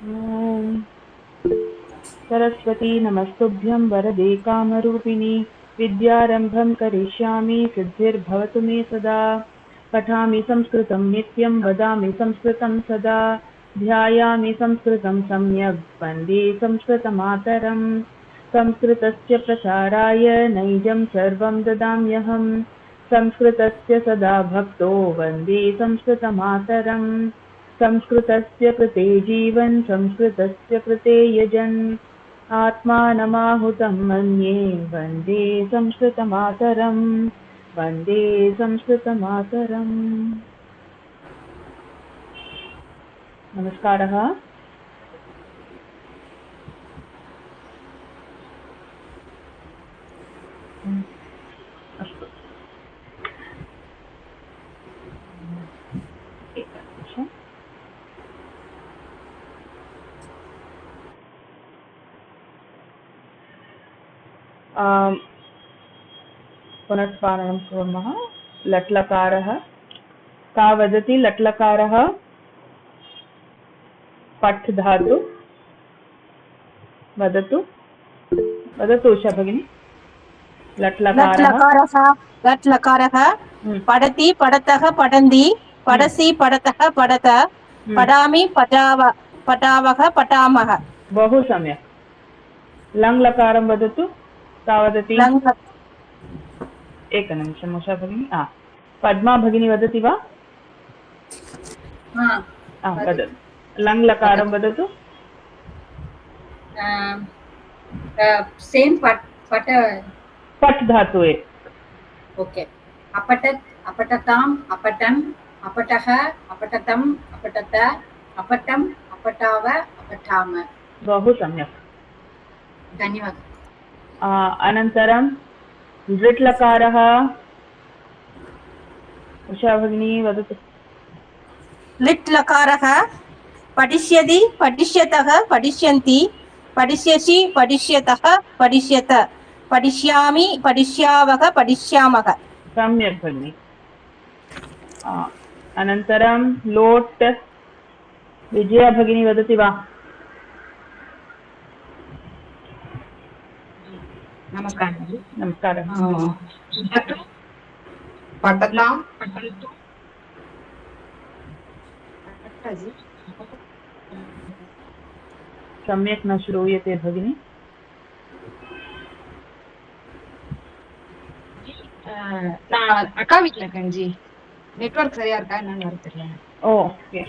ॐ सरस्वती नमस्तुभ्यं वरदे कामरूपिणि विद्यारम्भं करिष्यामि सिद्धिर्भवतु मे सदा। पठामि संस्कृतं नित्यं वदामि संस्कृतं सदा। ध्यायामि संस्कृतं सम्यक् वन्दे संस्कृतमातरम्। संस्कृतस्य प्रसाराय नैजं सर्वं ददाम्यहम्। संस्कृतस्य सदा भक्तो वन्दे संस्कृतमातरम्। संस्कृतस्य कृते जीवन् संस्कृतस्य कृते यजन् आत्मानमाहुतं मन्ये वन्दे संस्कृतमातरम्। वन्दे संस्कृतमातरम्। नमस्कारः। अस्तु, एकनिमिषम्। पुनस्वारणं कुर्मः। लट्लकारः का वदति? लट्लकारः पठ् धातु वदतु वदतु उषा भगिनी। लट् लट्लकारः लकारः हम्म, पठति पठतः पठन्ति हम्म, पठसि पठतः पठत हम्म, पठामि पठावः पठामः। बहु सम्यक्। लङ्लकारं वदतु का वदति? लङ् एकनिमिषम् उषा भगिनी। पद्मा भगिनी वदति वा? वदतु। लङ्लकारं वदतु वदतु। सेम् पट पठ् धातु ओके अपठत् अपठताम् अपठन् अपठः अपठतम् अपठत अपठम् अपठाव अपठाम। बहु सम्यक्। धन्यवादः। अनन्तरं लृट्लकारः उषा भगिनी वदतु। लिट् लकारः पठिष्यति पठिष्यतः पठिष्यन्ति पठिष्यसि पठिष्यतः पठिष्यत पठिष्यामि पठिष्यावः पठिष्यामः। सम्यक् भगिनि। अनन्तरं लोट् विजया भगिनी वदति वा? नमस्कारः। नमस्कारः। पठतु पठतां पठन्तु पठति सम्यक् न श्रूयते भगिनि। நான் அக்கா வீட்ல இருக்கேன் ஜி. நெட்வொர்க் சரியா இருக்கா என்னன்னு வர தெரியல. ओके।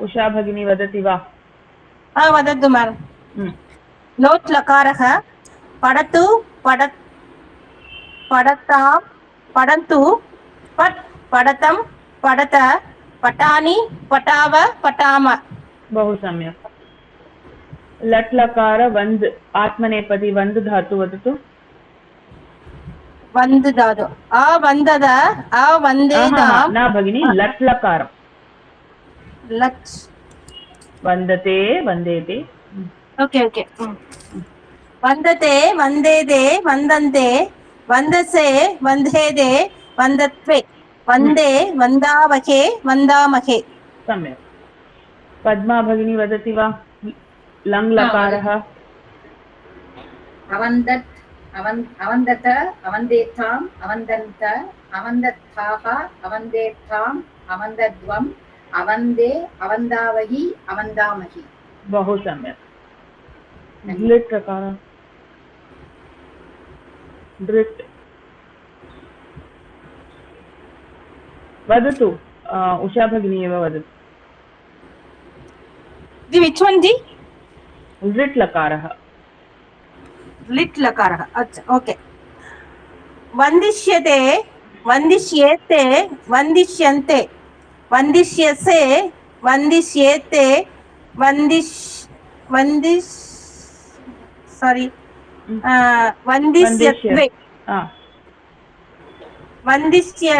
उषा भगिनी वदति वा? वदतु मैम्। हम्म, लोट् लकारः पठतु पठतां पठन्तु पठ् पठतं पठत पठानि पठाव पठाम। बहु सम्यक्। लट्लकार वन्द् आत्मनेपदी वन्द् धातु वदतु। वन्द् धातु वन्दद वन्देदां न भगिनि, लट्लकारं लट् वन्दते वन्देते। ओके ओके वन्दते वन्देदे वन्दन्ते वन्दसे वन्देदे वन्दत्वे वन्दे वन्दावहे वन्दामहे। सम्यक्। पद्मा भगिनी वदति वा? लङ्लकारः अवन्दत् अवन्दत अवन्देताम् अवन्दन्त अवन्दत्ताः अवन्देताम् अवन्दद्वम् अवन्दे अवन्दावहि अवन्दामहि। बहु सम्यक्। ड्लिट् लकारः ड्रिट् वदतु। उषा भगिनी एव वदतु। विच् वन् जि? ड्रिट् लकारः लिट् लकारः अच्छा ओके। वन्दिष्यते वन्दिष्येते वन्दिष्यन्ते वन्दिष्यसे वन्दिष्येते वन्दिष् सारी वन्दिष्यत्वे वन्दिष्यये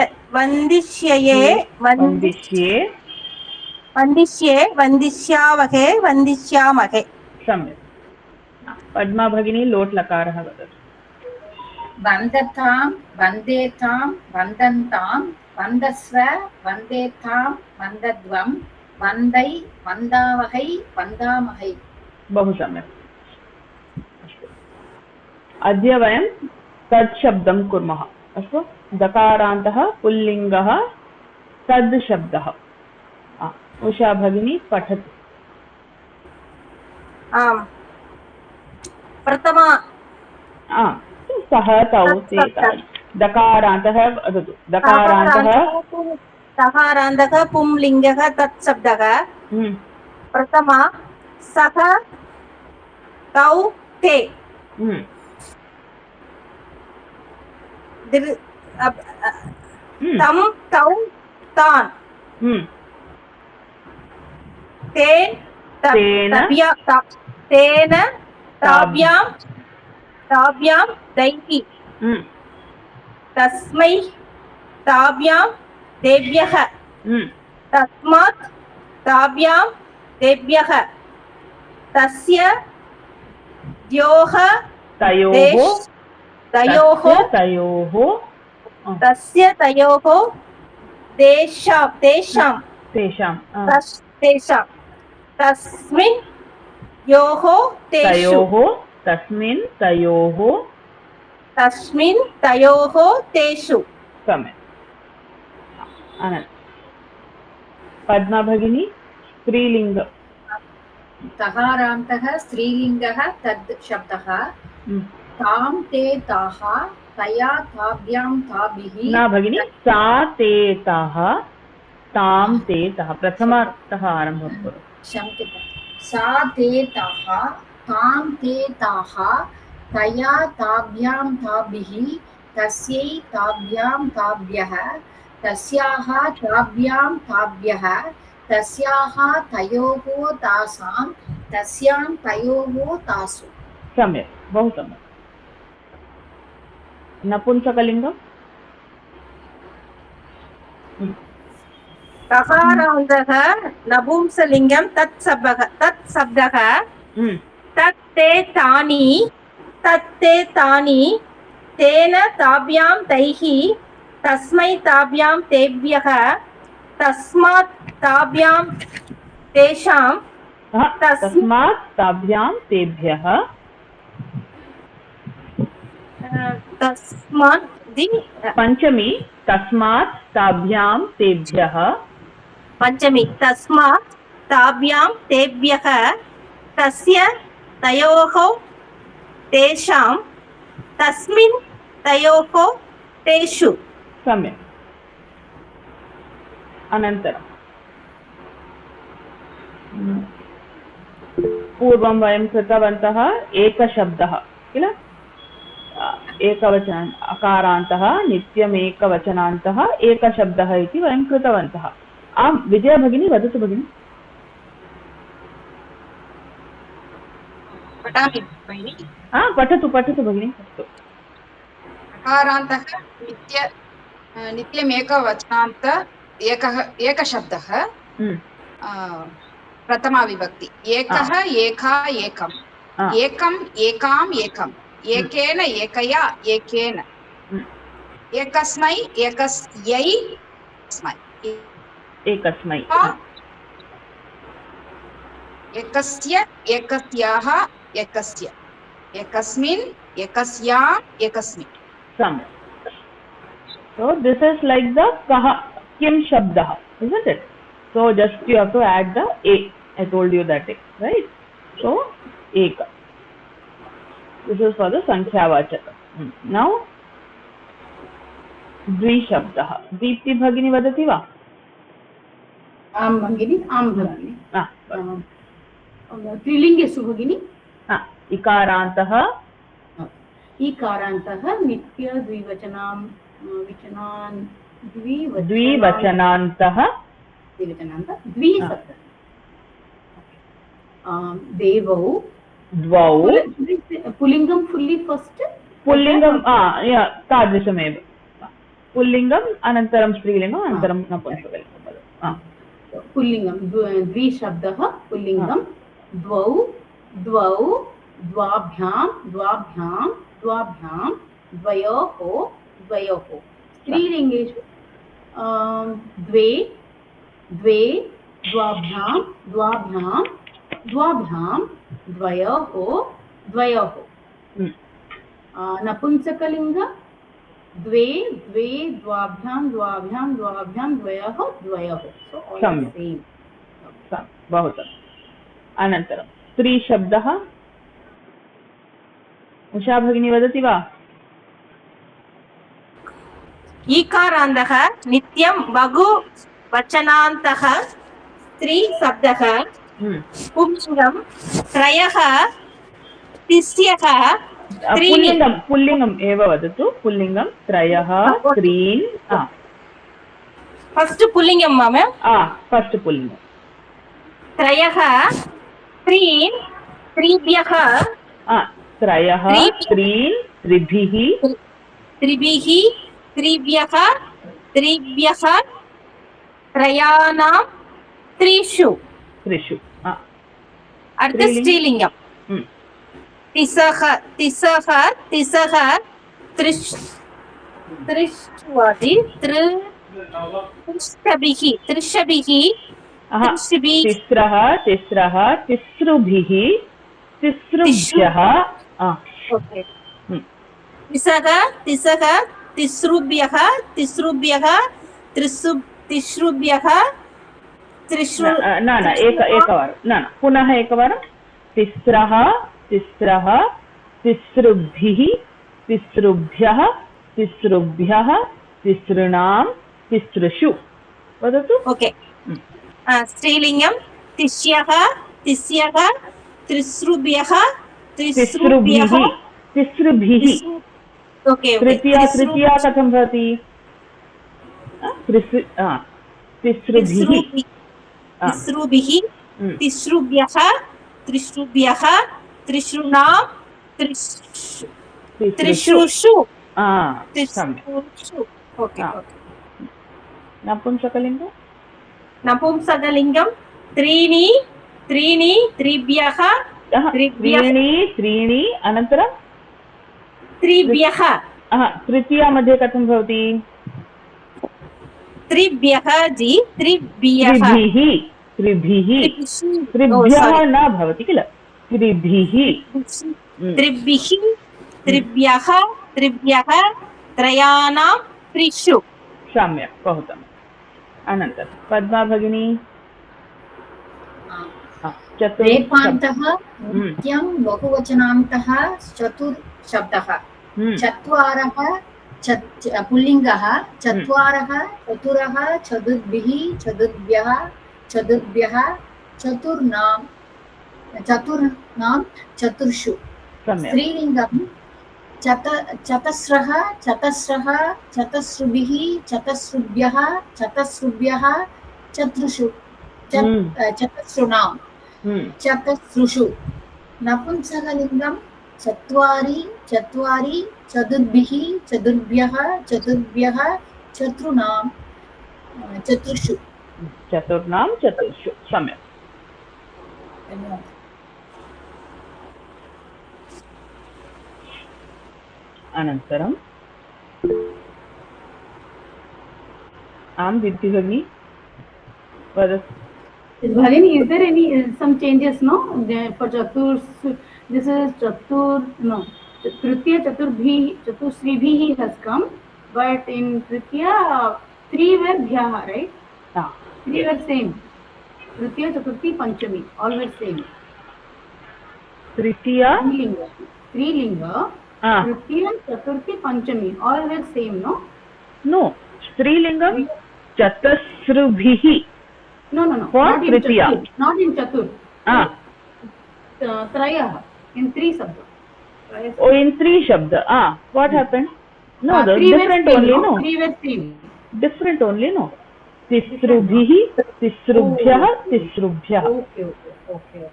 वन्दिष्ये वन्दिष्ये वन्दिष्यावहे वन्दिष्यामहे। सम्यक्। पद्मा भगिनी लोट् लकारः वदतु। वन्दतां वन्देतां वन्दन्तां वन्दस्व वन्देत्तां वन्दद्वं वन्दै वन्दावहै वन्दामहै। बहु सम्यक्। अस्तु, अद्य वयं तद् शब्दं कुर्मः। अस्तु, दकारान्तः पुल्लिङ्गः तद् शब्दः। उषा भगिनी पठतु। आम्। प्रथमा सः तौ ते तानि। दकारान्तः वदतु। दकारान्तः पुंलिङ्गः तत्शब्दः। प्रथमा सः तौ ते। तं तौ तान्। तेन ताभ्यां तैः। तस्मै ताभ्यां तेभ्यः। तस्मात् ताभ्यां तेभ्यः। तस्य द्योः तेषां तस्मिन् योः तेषु। सम्यक्। पद्मा भगिनी स्त्रीलिङ्ग। तकारान्तः स्त्रीलिङ्गः तद् शब्दः। तां ते ताः तया ताभ्यां ताभिः। न भगिनी, सा ते ताः तां ते ताः प्रथमतः आरम्भं करोतु। सा ते ताः तां ते ताः तया ताभ्यां ताभिः। तस्यै ताभ्यां ताभ्यः। तस्याः ताभ्यां ताभ्यः। तस्याः तयोः तासां। तस्यां तयोः तासु। सम्यक्, बहु सम्यक्। नपुंसकलिङ्गं। तकारान्तः नपुंसकलिङ्गं तत्शब्दः। तत्ते तानि। तेन ताभ्यां तैः। तस्मै ताभ्यां तेभ्यः। तस्मात् ताभ्यां तेषां। तस्मात् ताभ्यां तेभ्यः। पंचमी तस्मात् ताभ्यां तेभ्यः। पंचमी तस्मात् ताभ्यां तेभ्यः। तस्य तयोः तेषां। तस्मिन् तयोः तेषु। सम्यक्। अनन्तरं पूर्वं वयं कृतवन्तः एकशब्दः किल। एकवचन अकारान्तः नित्यम् एकवचनान्तः एकशब्दः इति वयं कृतवन्तः। आं विजया भगिनी वदतु भगिनी। पठामि भगिनि। पठतु भगिनी। अस्तु। अकारान्तः नित्यम् एकवचनान्त एकशब्दः। प्रथमा विभक्ति। एकः एका एकम्। एकम् एकाम् एकम्। एकेन एकया एकेन। एकस्मै एकस्यै एकस्मै। एकस्य एकस्याः एकस्य। एकस्मिन् एकस्याम् एकस्मिन्। सम्यक्। So this is like the kim shabdah, isn't it? So just you have to add the a. I told you that, right? So eka. This is for the sankhya-vachaka. Now द्विशब्दः। Deepti भगिनी वदति वा? आं भगिनि, आं भगिनि। त्रिलिङ्गेषु भगिनि। इकारान्तः द्विवचनान्तः द्विशब्दः। देवौ द्वौ। पुल्लिङ्गं फुल्लि फस्ट्। पुल्लिङ्गं तादृशमेव। पुल्लिङ्गम् अनन्तरं स्त्रीलिङ्गम् अनन्तरं नपुंसकलिङ्गं। पुल्लिङ्गं द्विशब्दः पुल्लिङ्गं। द्वौ द्वौ द्वाभ्यां द्वाभ्यां द्वाभ्यां द्वयोः द्वयोः। स्त्रीलिङ्गेषु द्वे द्वे द्वाभ्यां द्वाभ्यां द्वाभ्यां द्वयोः द्वयोः नपुंसकलिंग द्वे द्वे द्वाभ्यां द्वाभ्यां द्वाभ्यां द्वयोः द्वयोः सो ऑल सेम बहु सम्यक् अनन्तरं स्त्रीशब्दः उषा भगिनी वदति वा ईकारान्तः नित्यं बहुवचनान्तः स्त्रीशब्दः पुंलिङ्गं त्रयः तिस्यः पुल्लिङ्गं पुल्लिङ्गम् एव वदतु पुल्लिङ्गं त्रयः त्रीन् फस्ट् पुल्लिङ्गं मम फस्ट् पुल्लिङ्गं त्रयः त्रीन् त्रिभ्यः त्रयः त्रीन् त्रिभिः त्रिभिः त्रिभ्यः त्रिभ्यः त्रयाणां त्रिषु त्रिषु अर्थ स्त्रीलिङ्गं तिसः तिसः तिसः त्रिष्वति त्रिशभिः त्रिशभिः तिस्रः तिस्रः तिसृभिः तिसृभ्यः तिसः तिसः तिसृभ्यः तिसृभ्यः तिसृभ्यः त्रिषु न एकवारं न पुनः एकवारं तिस्रः तिस्रः तिसृभिः तिसृभ्यः तिसृभ्यः तिसृणां तिसृषु वदतु ओके स्त्रीलिङ्गं तिस्यः तिस्यः तिसृभ्यः तिसृभ्यः तिसृभिः ओके तृतीया कथं भवति तिसृभिः तिसृभिः तिसृभ्यः त्रिसृभ्यः त्रिसृणां त्रिसृषु ओके नपुंसकलिङ्गं नपुंसकलिङ्गं त्रीणि त्रीणि त्रिभ्यः त्रीणि अनन्तरं त्रिभ्यः तृतीया मध्ये कथं भवति त्रिभ्यः जी त्रिभ्यः त्रिभिः त्रिभ्यः न भवति किल त्रिभिः त्रिभिः त्रिभ्यः त्रिभ्यः त्रयाणां त्रिषु सम्यक् बहु सम्यक् अनन्तरं पद्मा भगिनी रेफान्तः नित्यं बहुवचनान्तः चतुर्शब्दः चत्वारः पुल्लिङ्गः चत्वारः चतुरः चतुर्भिः चतुर्भ्यः चतुर्भ्यः चतुर्णां चतुर्षु स्त्रीलिङ्गं चतस्रः चतस्रः चतस्रुभिः चतस्रुभ्यः चतस्रुभ्यः चतुर्षु चतस्रुणां चतस्रुषु नपुंसकलिङ्गं चत्वारि चत्वारि चतुर्भिः चतुर्भ्यः चतुर्भ्यः चतुर्णां चतुर्षु चतुर्णां चतुर्षु सम्यक् अनन्तरं आं दीप्ति भगिनी वदतु Bhalini, is there any some changes? No, for chatur, this is chatur. No, tritiya chaturbhi chatusribhi has come, but in tritiya three were bhyaha, right? Three were same. Tritiya chaturthi panchami, all were same. Tritiya three linga. Tritiya chaturthi panchami, all were same. No, strilingam chatasrubhihi. No. What tritiya? Not in chatur. Trayah in three shabda. Oh, in three shabda. What happened? No, different only. No, three were same. Different only. No. Tisrubhihi, tisrubhyah, tisrubhyah. Okay.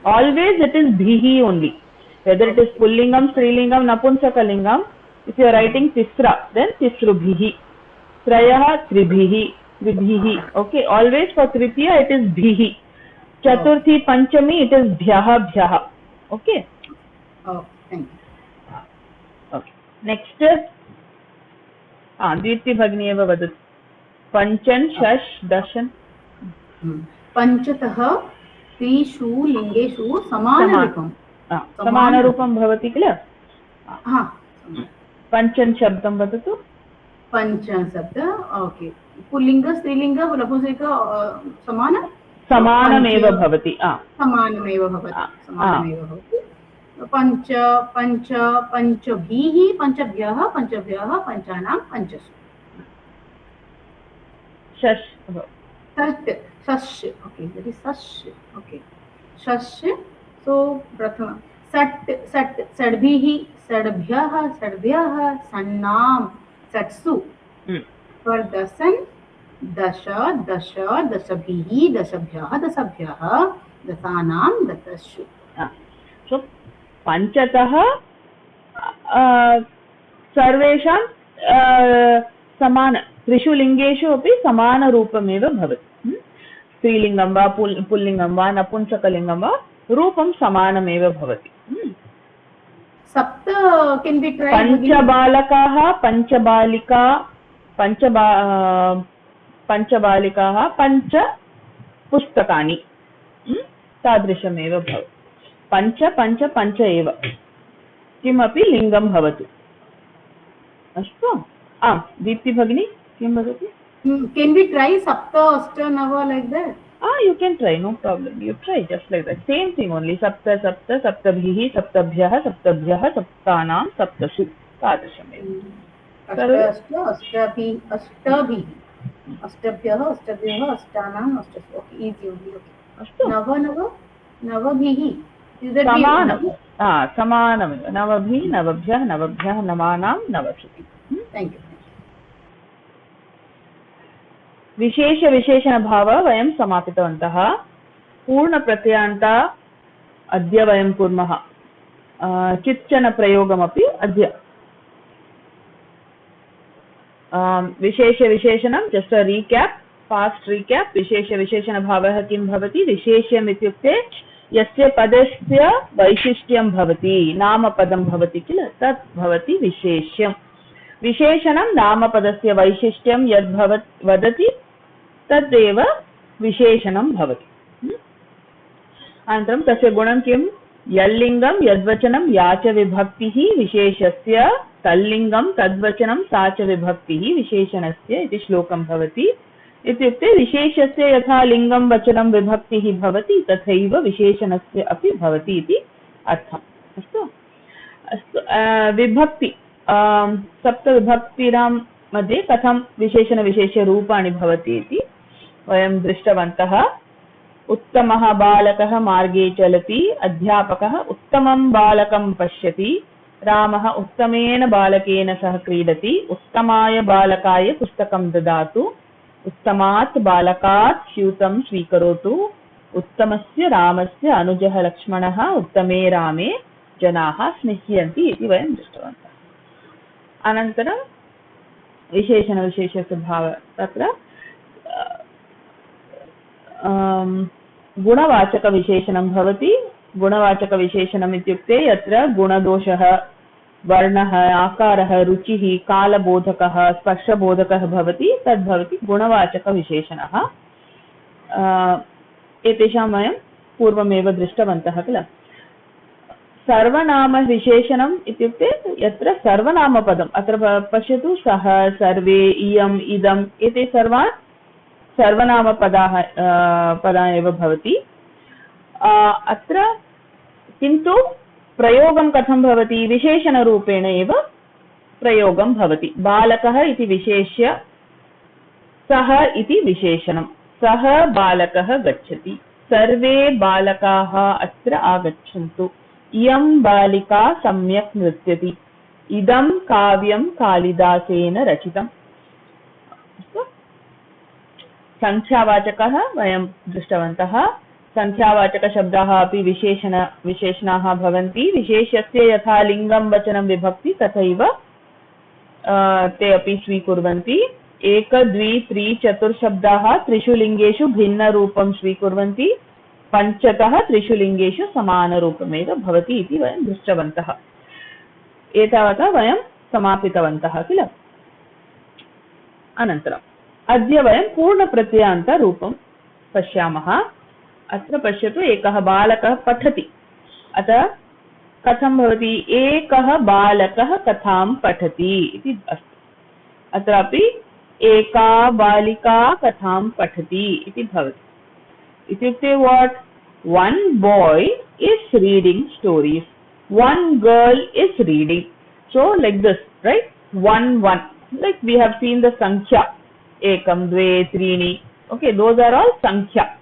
Always it is bhihi only. Whether it is pullingam, strilingam, napunsakalingam. If you are writing tisra, then tisrubhihi. Trayah, tribhihi. Tribhihi. Okay, always for tritiya it is bhihi. Chaturthi, panchami it is bhyaha, bhyaha. Okay. Thank you. Okay. Next. Dviti bhagini eva vadatu. पञ्चन् षष् दशन् पञ्चतः त्रिषु लिङ्गेषु समानरूपं समानरूपं भवति किल हा पञ्चन् शब्दं वदतु पञ्चशब्द okay पुल्लिङ्ग स्त्रीलिङ्ग नपुंसक समानमेव भवति समानमेव भवति पञ्च पञ्च पञ्चभिः पञ्चभ्यः पञ्चभ्यः पञ्चानां पञ्चसु षष् षष् ओके दट् इस् षष् ओके षष् सो प्रथम षट् षट् षड्भिः षड्भ्यः षड्भ्यः षण्णां षट्सु फॉर दशन दश दश दशभिः दशभ्यः दशभ्यः दशानां दशसु सो पञ्चतः सर्वेषां समान त्रिषु लिङ्गेषु अपि समानरूपमेव भवति स्त्रीलिङ्गं वा पुल्लिङ्गं वा नपुंसकलिङ्गं वा रूपं समानमेव भवति सप्त कैन बी ट्राई पञ्चबालकाः पञ्चबालिका पञ्चबालिकाः पञ्च पुस्तकानि तादृशमेव भवति पञ्च पञ्च पञ्च एव किमपि लिङ्गं भवतु अस्तु आम् दीप्ति भगिनी किं वदति कैन बी ट्राई सप्त अष्ट नव like that you can try, no problem, you try just like that, same thing only sapta sapta saptabhihi saptabhyah saptabhyah saptanam saptasu तादृशमेव अष्टभ्यः अष्टभ्यः अष्टानाम् अष्टसु ओके इजी ओनली ओके अस्तु नव नव नवभिः समानमेव नवभिः नवभ्यः नवभ्यः नवानां नवसु थैंक यू विशेष विशेषण भाव वयं समापितवन्तः पूर्णप्रत्ययान्त अद्य वयं कुर्मः किञ्चन प्रयोगमपि अद्य विशेष विशेषणं जस्ट अ रीक्याप् फास्ट रीक्याप् विशेष विशेषण भावः किं भवति विशेष्यम् इत्युक्ते यस्य पदस्य वैशिष्ट्यं भवति नामपदं भवति किल तत् भवति विशेष्यं विशेषणं नामपदस्य वैशिष्ट्यं यद् वदति तदेव विशेषणं भवति अनन्तरं तस्य गुणं किं यल्लिङ्गं यद्वचनं या च विभक्तिः विशेषस्य तल्लिङ्गं तद्वचनं सा च विभक्तिः विशेषणस्य इति श्लोकं भवति इत्युक्ते विशेषस्य यथा लिङ्गं वचनं विभक्तिः भवति तथैव विशेषणस्य अपि भवति इति अर्थम् अस्तु अस्तु विभक्ति सप्तविभक्तीनां मध्ये कथं विशेषणविशेषरूपाणि भवति इति वयं दृष्टवन्तः उत्तमः बालकः मार्गे चलति अध्यापकः उत्तमं बालकं पश्यति रामः उत्तमेन बालकेन सह क्रीडति उत्तमाय बालकाय पुस्तकं ददातु उत्तमात् बालकात् स्यूतं स्वीकरोतु उत्तमस्य रामस्य अनुजः लक्ष्मणः उत्तमे रामे जनाः स्निह्यन्ति इति वयं दृष्टवन्तः अनन्तरं विशेषणविशेषस्य भावः तत्र गुणवाचकविशेषणं भवति गुणवाचकविशेषणम् इत्युक्ते यत्र गुणदोषः वर्णः आकारः रुचिः कालबोधकः स्पर्शबोधकः भवति तद्भवति गुणवाचकविशेषणः एतेषां वयं पूर्वमेव दृष्टवन्तः किल सर्वनामविशेषणम् इत्युक्ते यत्र सर्वनामपदम् अत्र पश्यतु सः सर्वे इयम् इदम् एते सर्वान् सर्वनामपदाः एव भवति अत्र किन्तु प्रयोगं कथं भवति विशेषणरूपेण एव प्रयोगं भवति बालकः इति विशेष्य सः इति विशेषणं सः बालकः गच्छति सर्वे बालकाः अत्र आगच्छन्तु इयं बालिका सम्यक् नृत्यति इदं काव्यं कालिदासेन रचितम् संख्यावाचकः वयं दृष्टवन्तः संख्यावाचकशब्दाः अपि विशेषणाः भवन्ति विशेष्यस्य यथा लिङ्गं वचनं विभक्ति तथैव ते अपि स्वीकुर्वन्ति एक द्वि त्रि चतुर्शब्दाः त्रिषु लिङ्गेषु भिन्नरूपं स्वीकुर्वन्ति पञ्चतः त्रिषु लिङ्गेषु समानरूपमेव भवति इति वयं दृष्टवन्तः एतावता वयं समापितवन्तः किल अनन्तरम् अद्य वयं पूर्णप्रत्ययान्तरूपं पश्यामः। अत्र पश्यतु, एकः बालकः पठति। अतः कथं भवति? एकः बालकः कथां पठति इति अस्ति। अत्रापि एका बालिका कथां पठति इति भवति। इत्युक्ते watt? One boy is reading stories, one girl is reading. So like this, right? 1 1, like we have seen the sankhya, ekam dve treeni. Okay, those are all sankhya,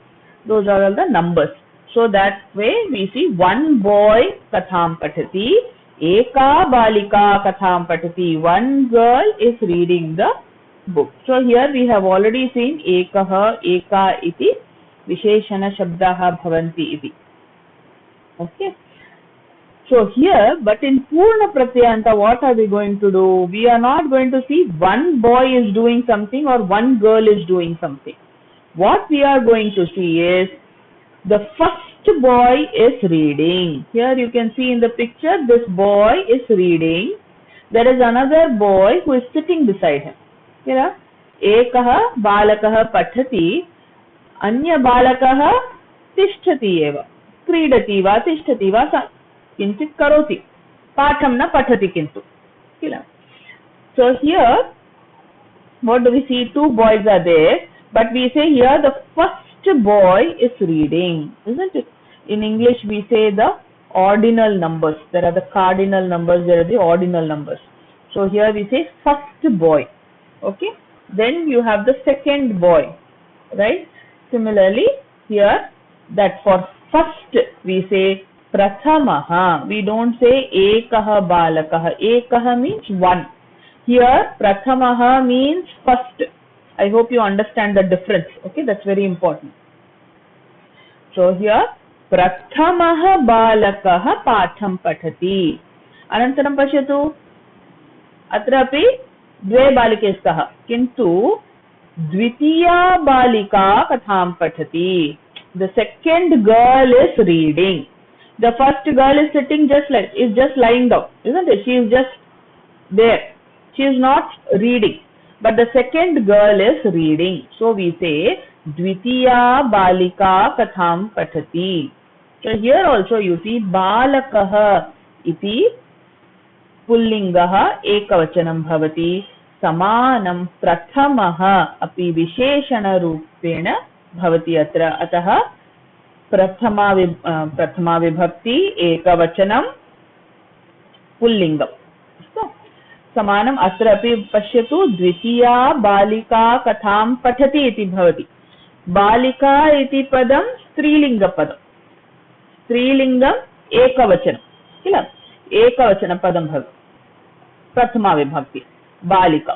those are all the numbers. So that way we see one boy katham pathati, eka balika katham pathati, one girl is reading the book. So here we have already seen ekah, eka iti विशेषण शब्दाः भवन्ति इति. Okay, so here, but in Purna Pratyayanta, what are we going to do? We are not going to see one boy is doing something or one girl is doing something. What we are going to see is the first boy is reading. Here you can see in the picture, this boy is reading. There is another boy who is sitting beside him. Here, ekah balakah pathati, अन्य बालकः तिष्ठति एव, क्रीडति वा तिष्ठति वा किञ्चित् करोति, पाठं न पठति किन्तु, किल? So here what do we see? Two boys are there, but we say here the first boy is reading, isn't it? In English we say the ordinal numbers. There are the cardinal numbers, there are the ordinal numbers. So here we say first boy. Okay, then you have the second boy, right? Similarly, here that for first we say prathamaha. We don't say ekah balakah. Ekah means one. Here prathamaha means first. I hope you understand the difference. Okay, that's very important. So here prathamah balakah patham pathati. Anantaram pashyatu. Atrapi dve balike स्तः, किन्तु द्वितीया बालिका कथां पठति. The second girl is reading. The first girl is sitting just lying down, isn't it? She is just there. She is not reading. But the second girl is reading. So we say dvitiya balika katham pathati. So here also you see balakah iti पुल्लिङ्गः एकवचनं भवति. समानं प्रथमः अपि विशेषणरूपेण भवति अत्र. अतः प्रथमा विभक्ति एकवचनं पुल्लिङ्गम्. समानम् अत्र अपि पश्यतु, द्वितीया बालिका कथां पठति इति भवति. बालिका इति पदं स्त्रीलिङ्गपदं, स्त्रीलिङ्गम् एकवचनं, किल? एकवचनपदं भवति प्रथमा विभक्ति बालिका.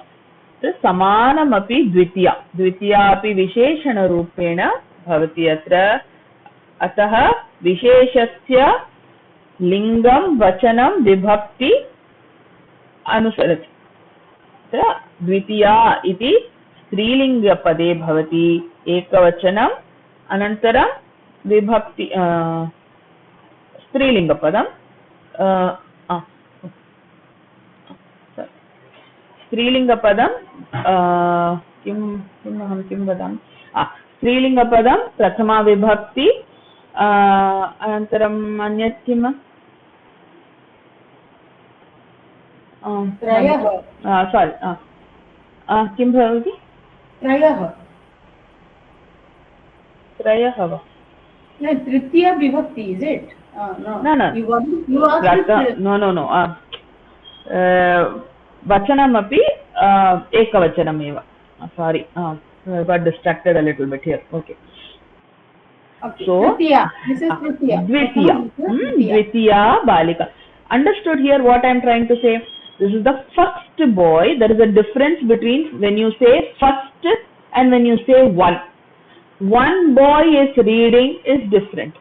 समानमपि द्वितीया, द्वितीया अपि विशेषणरूपेण भवति अत्र. अतः विशेषस्य लिङ्गं वचनं विभक्ति अनुसरति. द्वितीया इति स्त्रीलिङ्गपदे भवति एकवचनम्, अनन्तरं विभक्ति स्त्रीलिङ्गपदं स्त्रीलिङ्गपदं किं वदामि, स्त्रीलिङ्गपदं प्रथमा विभक्ति, अनन्तरम् अन्यत् किम्? सारी किं भवति? त्रयः वा? तृतीया विभक्ति, is it? No. वचनमपि एकवचनमेव. Sorry, I got distracted a little bit here. Okay. So this is Dvitiya balika. Understood here what I am trying to say? This is the first boy. There is a difference between when you say first and when you say one. One boy is reading is different.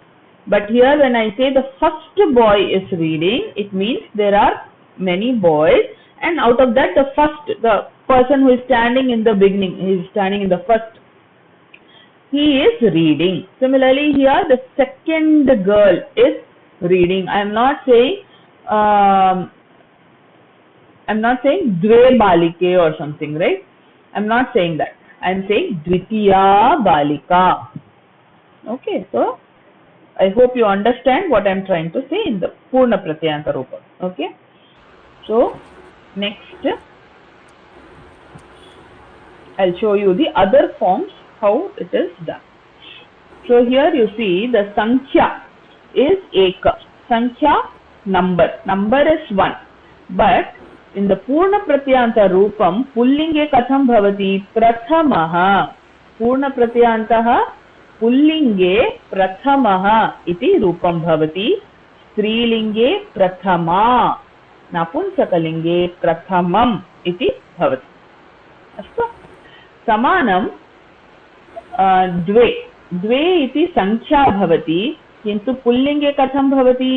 But here when I say the first boy is reading, it means there are many boys, and out of that the person who is standing in the beginning, he is standing in the first, he is reading. Similarly here the second girl is reading. I am not saying dve balike or something, right? I am not saying that. I am saying Dvitiya Balika. Okay, so I hope you understand what I am trying to say in the Purna Pratyanta Rupa. Okay, so next I'll show you the other forms how it is done. So here you see the Sankhya is Eka. Sankhya number is 1, but in the Purna Pratyanta Rupam Pullinge katham bhavati Prathamaha. Purna Pratyantaha Pullinge Prathamaha iti Rupam bhavati. Strilinge Prathama. Napunsakalinge Prathamam iti bhavati. Astu. Samanam द्वे इति संख्या भवति किन्तु पुल्लिंगे कथं भवति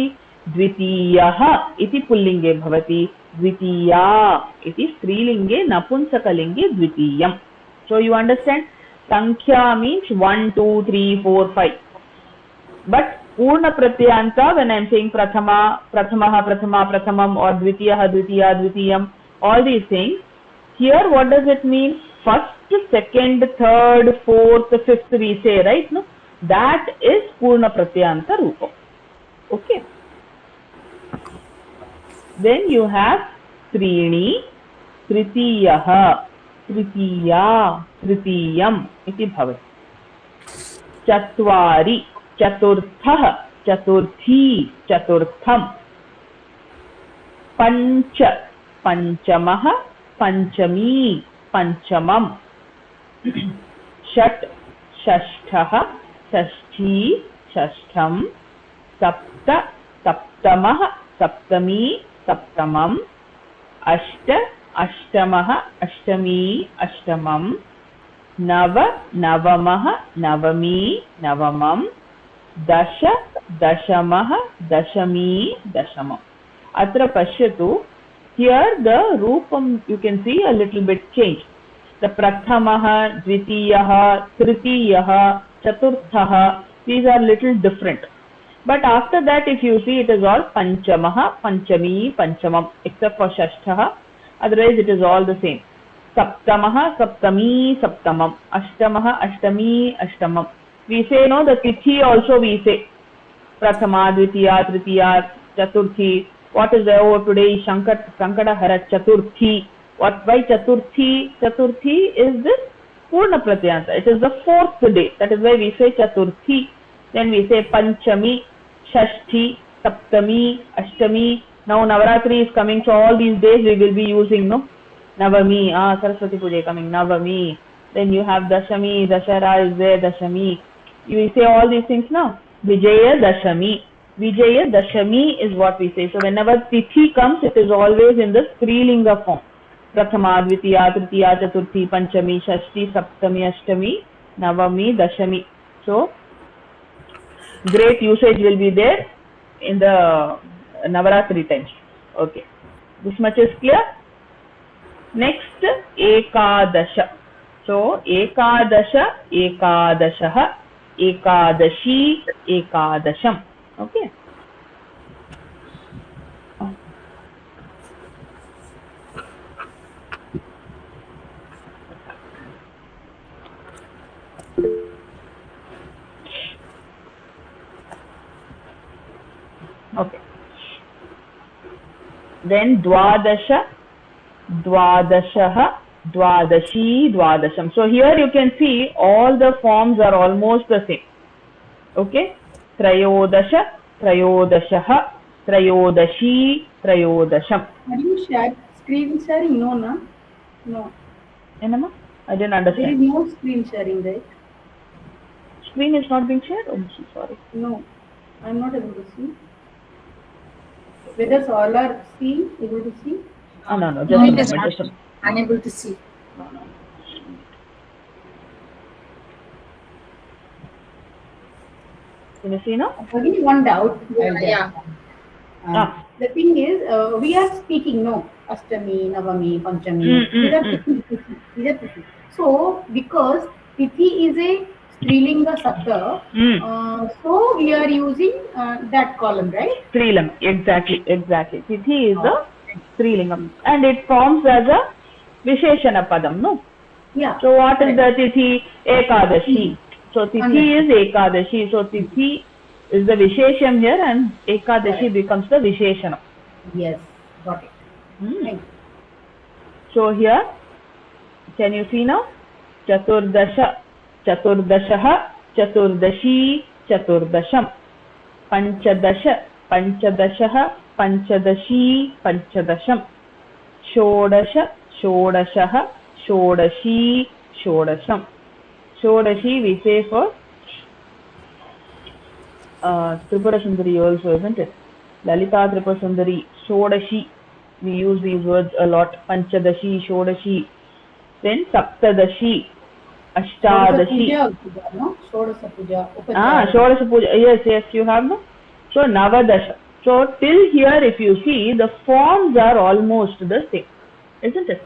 द्वितीयः इति पुल्लिंगे भवति द्वितीया इति स्त्रीलिंगे नपुंसकलिंगे द्वितीयम्. So you understand, संख्या means 1 2 3 4 5, but पूर्ण प्रत्ययanta when I am saying prathama prathamah prathama prathamam or dvitiyah dvitiya dvitiyam, all these things, here what does it mean? First, second, third, fourth, fifth we say, right? No, that is Purna Pratyanta Rupa. Okay. Then you have Trini, Tritiyaha, Tritiya, Tritiyam iti bhavati. Chatvari, Chaturthah, Chaturthi, Chaturtham. Pancha, Panchamaha, Panchami, Panchamam. Shat, Shashthaha, Shashti, Shashtham. Sapta, Saptamaha, Saptami, Saptamam. Ashta, Ashtamaha, Ashtami, Ashtamam. Nava, Navamaha, Navami, Navamam. Dasha, Dashamaha, Dashami, Dashamam. Atra pashyatu. Here the Rupam you can see a little bit changed. The Prathamaha, Dvitiyaha, Tritiyaha, Chaturthaha, these are little different. But after that if you see, it is all Panchamaha, Panchami, Panchamam, except for Shashthaha. Otherwise it is all the same. Saptamaha, Saptami, Saptamam. Ashtamaha, Ashtami, Ashtamam. We say no, the Tithi also we say. Prathama, Dvitiya, Tritiya, Chaturthi. What is there over today? Sankata Hara Chaturthi. What by Chaturthi? Chaturthi is this Purna Pratyanta. It is the 4th day. That is why we say Chaturthi. Then we say Panchami, Shashti, Saptami, Ashtami. Now Navaratri is coming, so all these days we will be using no Navami. Saraswati Puja is coming, Navami. Then you have Dashami, Dashara is there, Dashami. You say all these things now. Vijaya Dashami. Vijaya Dashami is what we say. So whenever Tithi comes, it is always in the Strilinga form. Prathama, Dvitiya, Tritiya, Chaturthi, Panchami, Shashti, Saptami, Ashtami, Navami, Dashami. So great usage will be there in the Navaratri times. Okay. This much is clear. Next, Ekadasha. So Ekadasha, Ekadashaha, Ekadashi, Ekadasham. Okay. Okay. Then Dwadasha, Dwadashaha, Dwadashi, Dwadasham. So here you can see all the forms are almost the same. Okay. Trayodasha, Trayodashaha, Trayodashi, Trayodasham. Are you screen sharing? No, na? No. Enama? I didn't There is understand. no screen sharing, right? Screen is not being shared? Oh, so sorry. No. I'm not able to see. Whether all are able to see? No, just No, a it is moment. not. Just a moment. Unable to see. Can you see now? Only one doubt. Yeah. The thing is, we are speaking, no, Ashtami, Navami, Panchami. These are Tithi. These are Tithi. So, because Tithi is a Strilinga Sabda, so we are using that column, right? Strilam, exactly. Tithi is the Strilingam and it forms as a Visheshana Padam, no? Yeah. So what is the tithi? Ekadashi. So tithi is Ekadashi. So tithi is the Vishesham here and Ekadashi becomes the Visheshanam. Yes, got it. Thank you. So here, can you see now? Chaturdasha, Chaturdashaha, Chaturdashi, Chaturdasham. Panchadasha, Panchadashaha, Panchadashi, Panchadasham. Shodasha, Shodashaha, Shodashi, Shodasham. Shodashi we say for Tripura Sundari also, isn't it? Lalita Tripura Sundari, Shodashi. We use these words a lot. Panchadashi, Shodashi. Then Saptadashi, Ashtadashi. Shodasa Puja. Shodasa Puja. Yes, you have no? So Navadasha. So till here, if you see, the forms are almost the same, isn't it?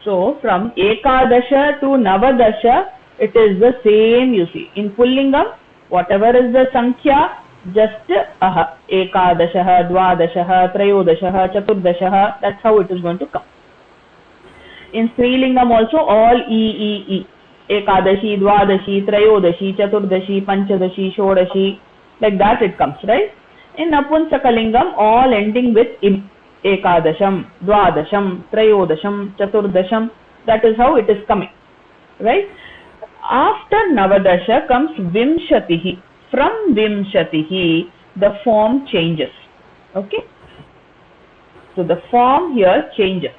So from Ekadasha to Navadasha, it is the same, you see. In Pullingam, whatever is the Sankhya, just Ekadashaha, Dvadashaha, Trayodashaha, Chaturdashaha, that's how it is going to come. In Strilingam also, all E. Ekadashi, Dvadashi, Trayodashi, Chaturdashi, Panchadashi, Shodashi, like that it comes, right? In Napunsakalingam, all ending with im. Ekadasham, Dvadasham, Trayodasham, Chaturdasham, that is how it is coming, right? After Navadasha comes Vimshatihi. From Vimshatihi, the form changes, okay? So the form here changes.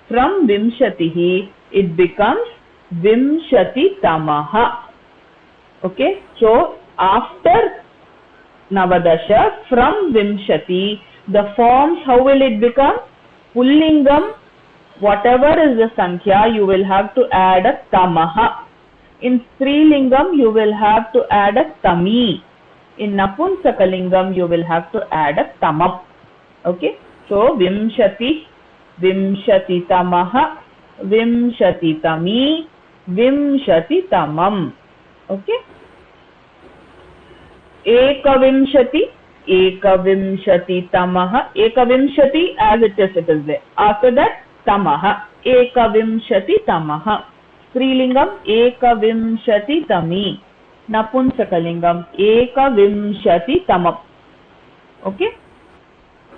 From Vimshatihi, it becomes Vimshati Tamaha, okay? So after Navadasha, from Vimshati, the forms, how will it become? Pullingam, whatever is the Sankhya, you will have to add a Tamaha. In Strilingam, you will have to add a Tami. In Napunsakalingam, you will have to add a Tamam. Okay? So, Vimshati, Vimshati Tamaha, Vimshati Tami, Vimshati Tamam. Okay? Ekavimshati, Ekavimshati Tamaha, Ekavimshati as it is there. After that, Tamaha, Ekavimshati Tamaha. Strilingam, Ekavimshati Tami. Napunsakalingam, Ekavimshati Tamam. Okay?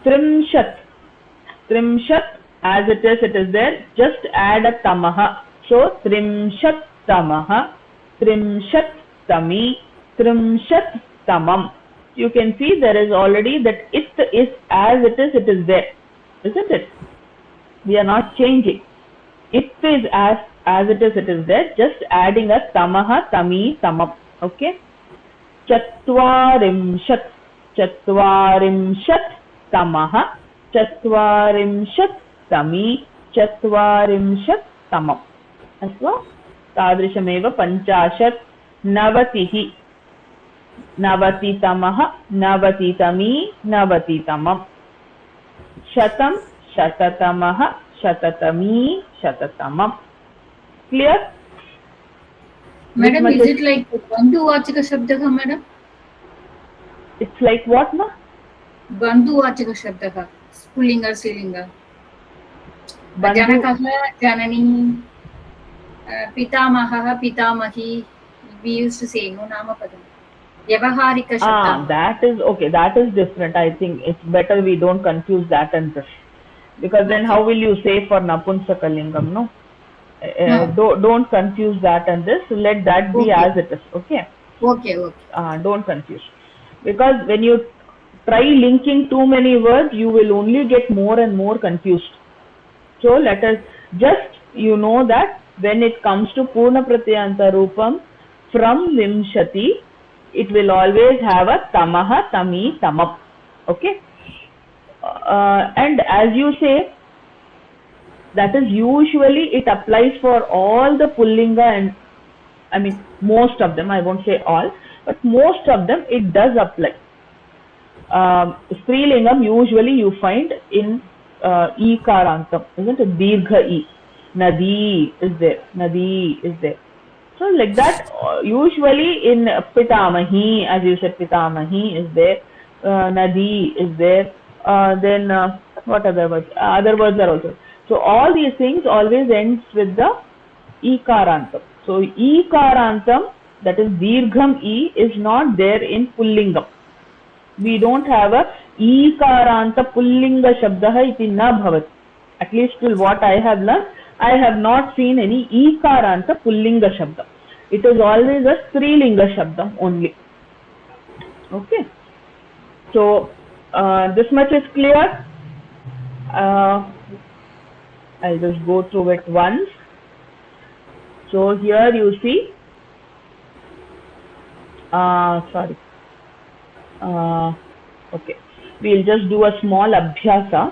Trimshat, Trimshat as it is there. Just add a Tamaha. So, Trimshat Tamaha, Trimshat Tami, Trimshat Tamam. You can see there is already that it is as it is there, isn't it? We are not changing. It is as it is there, just adding a Tamaha, Tami, Tamam. Okay? Chatvarimshat, Chatvarimshat Tamaha, Chatvarimshat Tami, Chatvarimshat Tamam. Asva Tadrishameva Panchashat Navatihi. Navati Tamaha, Navati Tami, Navati Tamam. Shatam, Shatatamaha, Shatatami, Shatatamam. Clear? Madam, is it like Bandhuvachaka Shabdaha, madam? It's like what, ma? Bandhuvachaka Shabdaha, Pullinga, Strillinga. Janakaha, Janani, Pitamaha, Pitamahi, we used to say, no Namapadam. Vyavaharika Shabda. That is okay, that is different. I think it's better we don't confuse that and this. Because then how will you say for Napunsakalingam, no? Don't confuse that and this. Let that be as it is, okay? Okay. Don't confuse. Because when you try linking too many words, you will only get more and more confused. So let us just, that when it comes to Purna Pratyanta Rupam, from Vimshati, it will always have a Tamaha, Tami, Tamam. Okay? And as you say, that is usually it applies for all the Pullinga and I mean most of them, I won't say all, but most of them it does apply. Strilingam usually you find in Ikarantam, isn't it? Dirgha E. Nadi is there. Nadi is there. So like that, usually in Pitamahi, as you said, Pitamahi is there. Nadi is there. Then what other words? Other words are also. So all these things always ends with the Ikarantam. So Ikarantam, that is Dirgham E, is not there in Pullingam. We don't have a Ikaranta Pullinga Shabdaha iti na bhavat. At least till what I have learned, I have not seen any Ikaranta Pullinga Shabda. It is always a Strilinga Shabda only. Okay. So this much is clear. I'll just go through it once. So here you see, sorry. Okay, we'll just do a small abhyasa.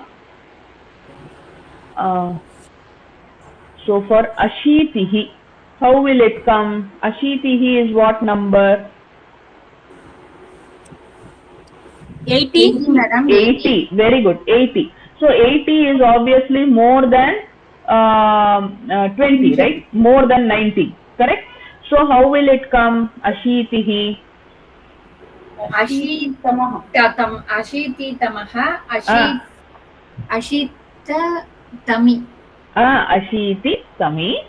So for Ashitihi, how will it come? Ashitihi is what number? 80. Madam. 80. Very good. 80. So 80 is obviously more than 20, right? More than 90. Correct? So how will it come? Ashitihi. अशीतितमः अशीततमी Ashiti Tami.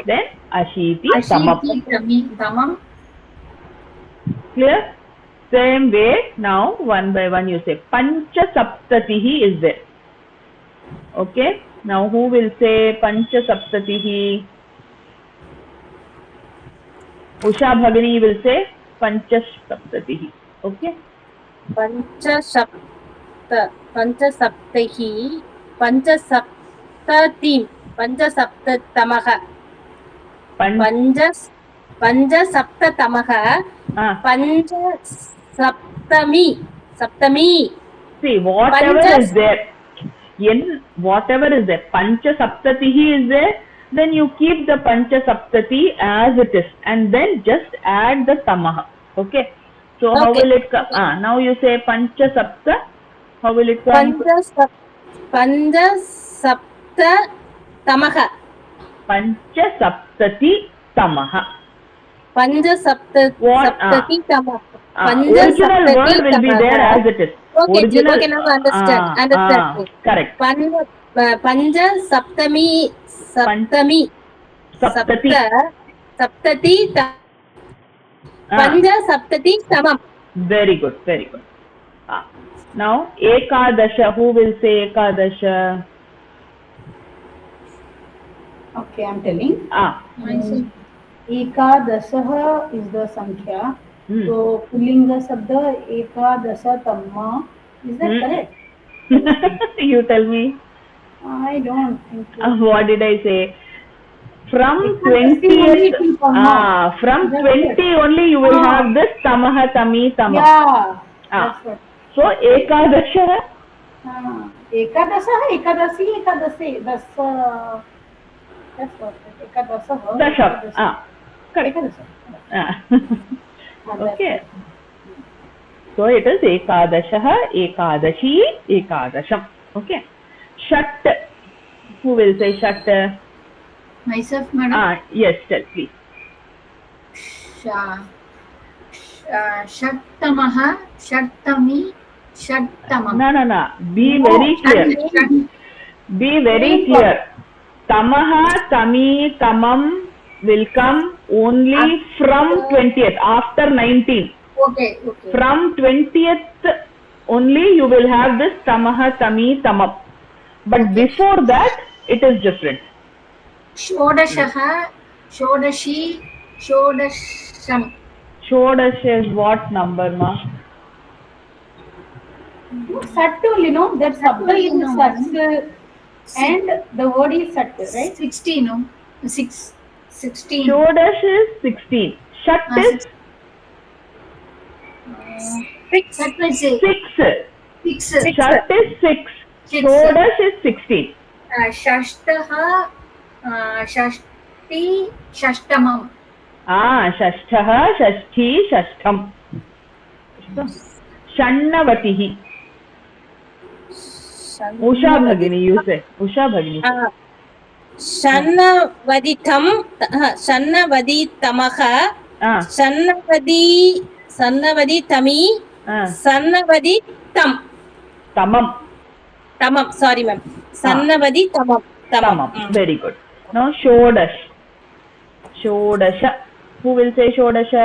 Then Ashiti Tamam. तमम् Clear? Same way, now one by one you say Pancha Saptatihi is there. Okay? Now who will say Pancha Saptatihi? Usha Bhagini will say Pancha Saptatihi. Okay? Panchasaptahi, Panchasaptatim, Panchasaptatamaha, Panchasaptatamaha, Panchasaptami. See, whatever is there, whatever is there, Pancha Saptatihi is there, then you keep the Pancha Saptati as it is and then just add the Tamaha. Okay? So how will it come? Now you say Pancha Sapta. How will it come? Panchasaptatamaha. Pancha Saptati Tamaha. Panchasaptati tamaha. Original word will be there as it is. Okay, Original, okay, now understand. Correct. Panchasaptami, Saptami, Saptati. Saptati, Panchasaptati tamam. Very good, very good. Now, Ekadasha, who will say Ekadasha? Okay, I'm telling. Ekadasah is the Sankhya. So, Pullinga Sabda Ekadasa Tamma. Is that correct? You tell me. I don't think so. What did I say? From 20th, from 20 only you will have this Tamaha, Tami, Tama. Yeah, that's what. So, Ekadasha? Ekadasah, Ekadasi, Ekadasi. That's what. Ekadasah. Dasha. Correct. Ekadasah. Okay. So it is Ekadasha, Ekadashi, Ekadasham. Okay. Shat. Who will say Shat? Myself, madam. Yes, tell please. Shattamah, Shattami, Shattamam. No. Be very clear. Be very clear. Tamaha, Tami, Tamam will come only from 20th, after 19. Okay. From 20th only you will have this Tamaha, Tami, Tamam. But before that, it is different. Shodashaha, Shodashi, Shodasham. Shodash is what number, ma? Sat only, no? That Sabda is Sat. And the word is Sat, right? 16, no? 16. Shodash is 16. Shat is 6. That will say 6. Shat is 6. Shodash is 16. Shashtaha, Shashti, Shashtamam. Shashtha, Shashti, Shashtam. Shannavatihi. Usha Bhagini, you say. Usha Bhagini. Shannavaditamaha, Shannavaditami, Shannavaditam. Tamam. Sorry ma'am. Shannavaditamam. Tamam. Very good. Now shodash. Shodasha. Who will say shodasha?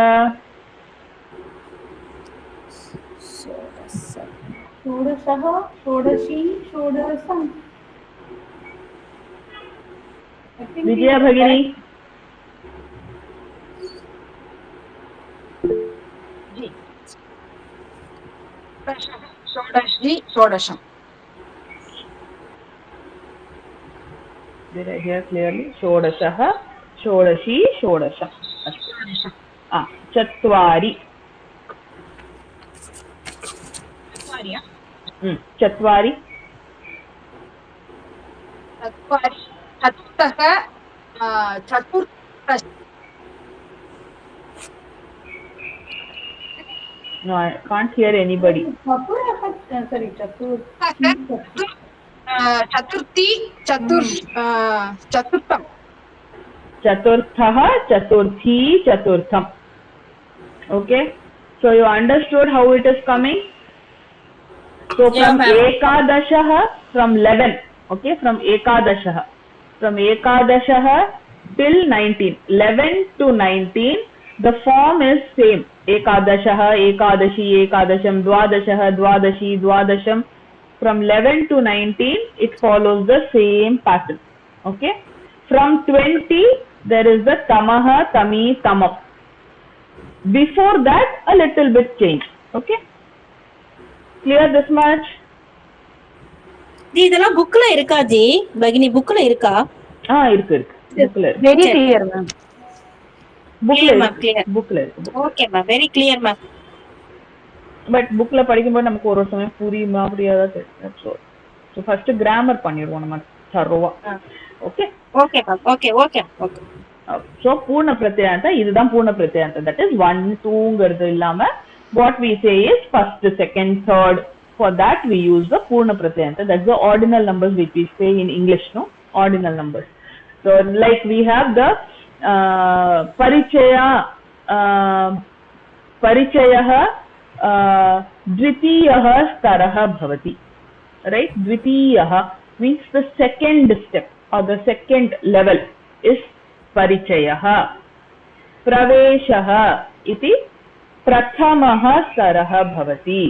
षोडशः षोडशी षोडशम् Vijaya Bhagini. जी षोडश जी षोडशम Did I hear clearly? Shodasha, shodashi, shodasha. Chatvari. Chatvari. चत्वारि चतुर्थः चतुर्थ No, I can't hear anybody. sorry चतुर्थी चतुर्थम Chaturthah, chaturthi, chaturtham. Okay. So you understood how it is coming? So Yeah, from ma'am. ekadashah, from 11. Okay, from ekadashah. From ekadashah till 19. 11 to 19, the form is same. Ekadashah, ekadashi, ekadasham, dwadashah, dwadashi, dwadasham. From 11 to 19, it follows the same pattern. Okay. From 20, there is the tamaha, tami, tamam. Before that, a little bit change. Okay. Clear this much? G இதெல்லாம் புக்ல இருக்கா G பகினி புக்ல இருக்கா இருக்கு புக்ல இருக்கு very clear ma'am Clear, ma'am, clear. புக்ல இருக்கு okay ma'am very clear ma'am but புக்ல படிக்கும்போது நமக்கு ஒரு சமயம் புரியுமா புரியாதா தெரியும் ஸோ ஃபர்ஸ்ட் கிராமர் பண்ணிடுவோம் நம்ம தரோவா okay okay ma'am okay okay okay so பூர்ண பிரத்யாந்தம் இதுதான் பூர்ண பிரத்யாந்தம் தட் இஸ் 1 2ங்கிறது இல்லாம what we say is first second third. For that we use the purna pratyanta. That's the ordinal numbers which we say in English, no? Ordinal numbers. So like we have the parichayah dvitiyah starah bhavati. Right? Dvitiyah means the second step or the second level is parichayah. Praveshah iti प्रथमः स्तरः भवति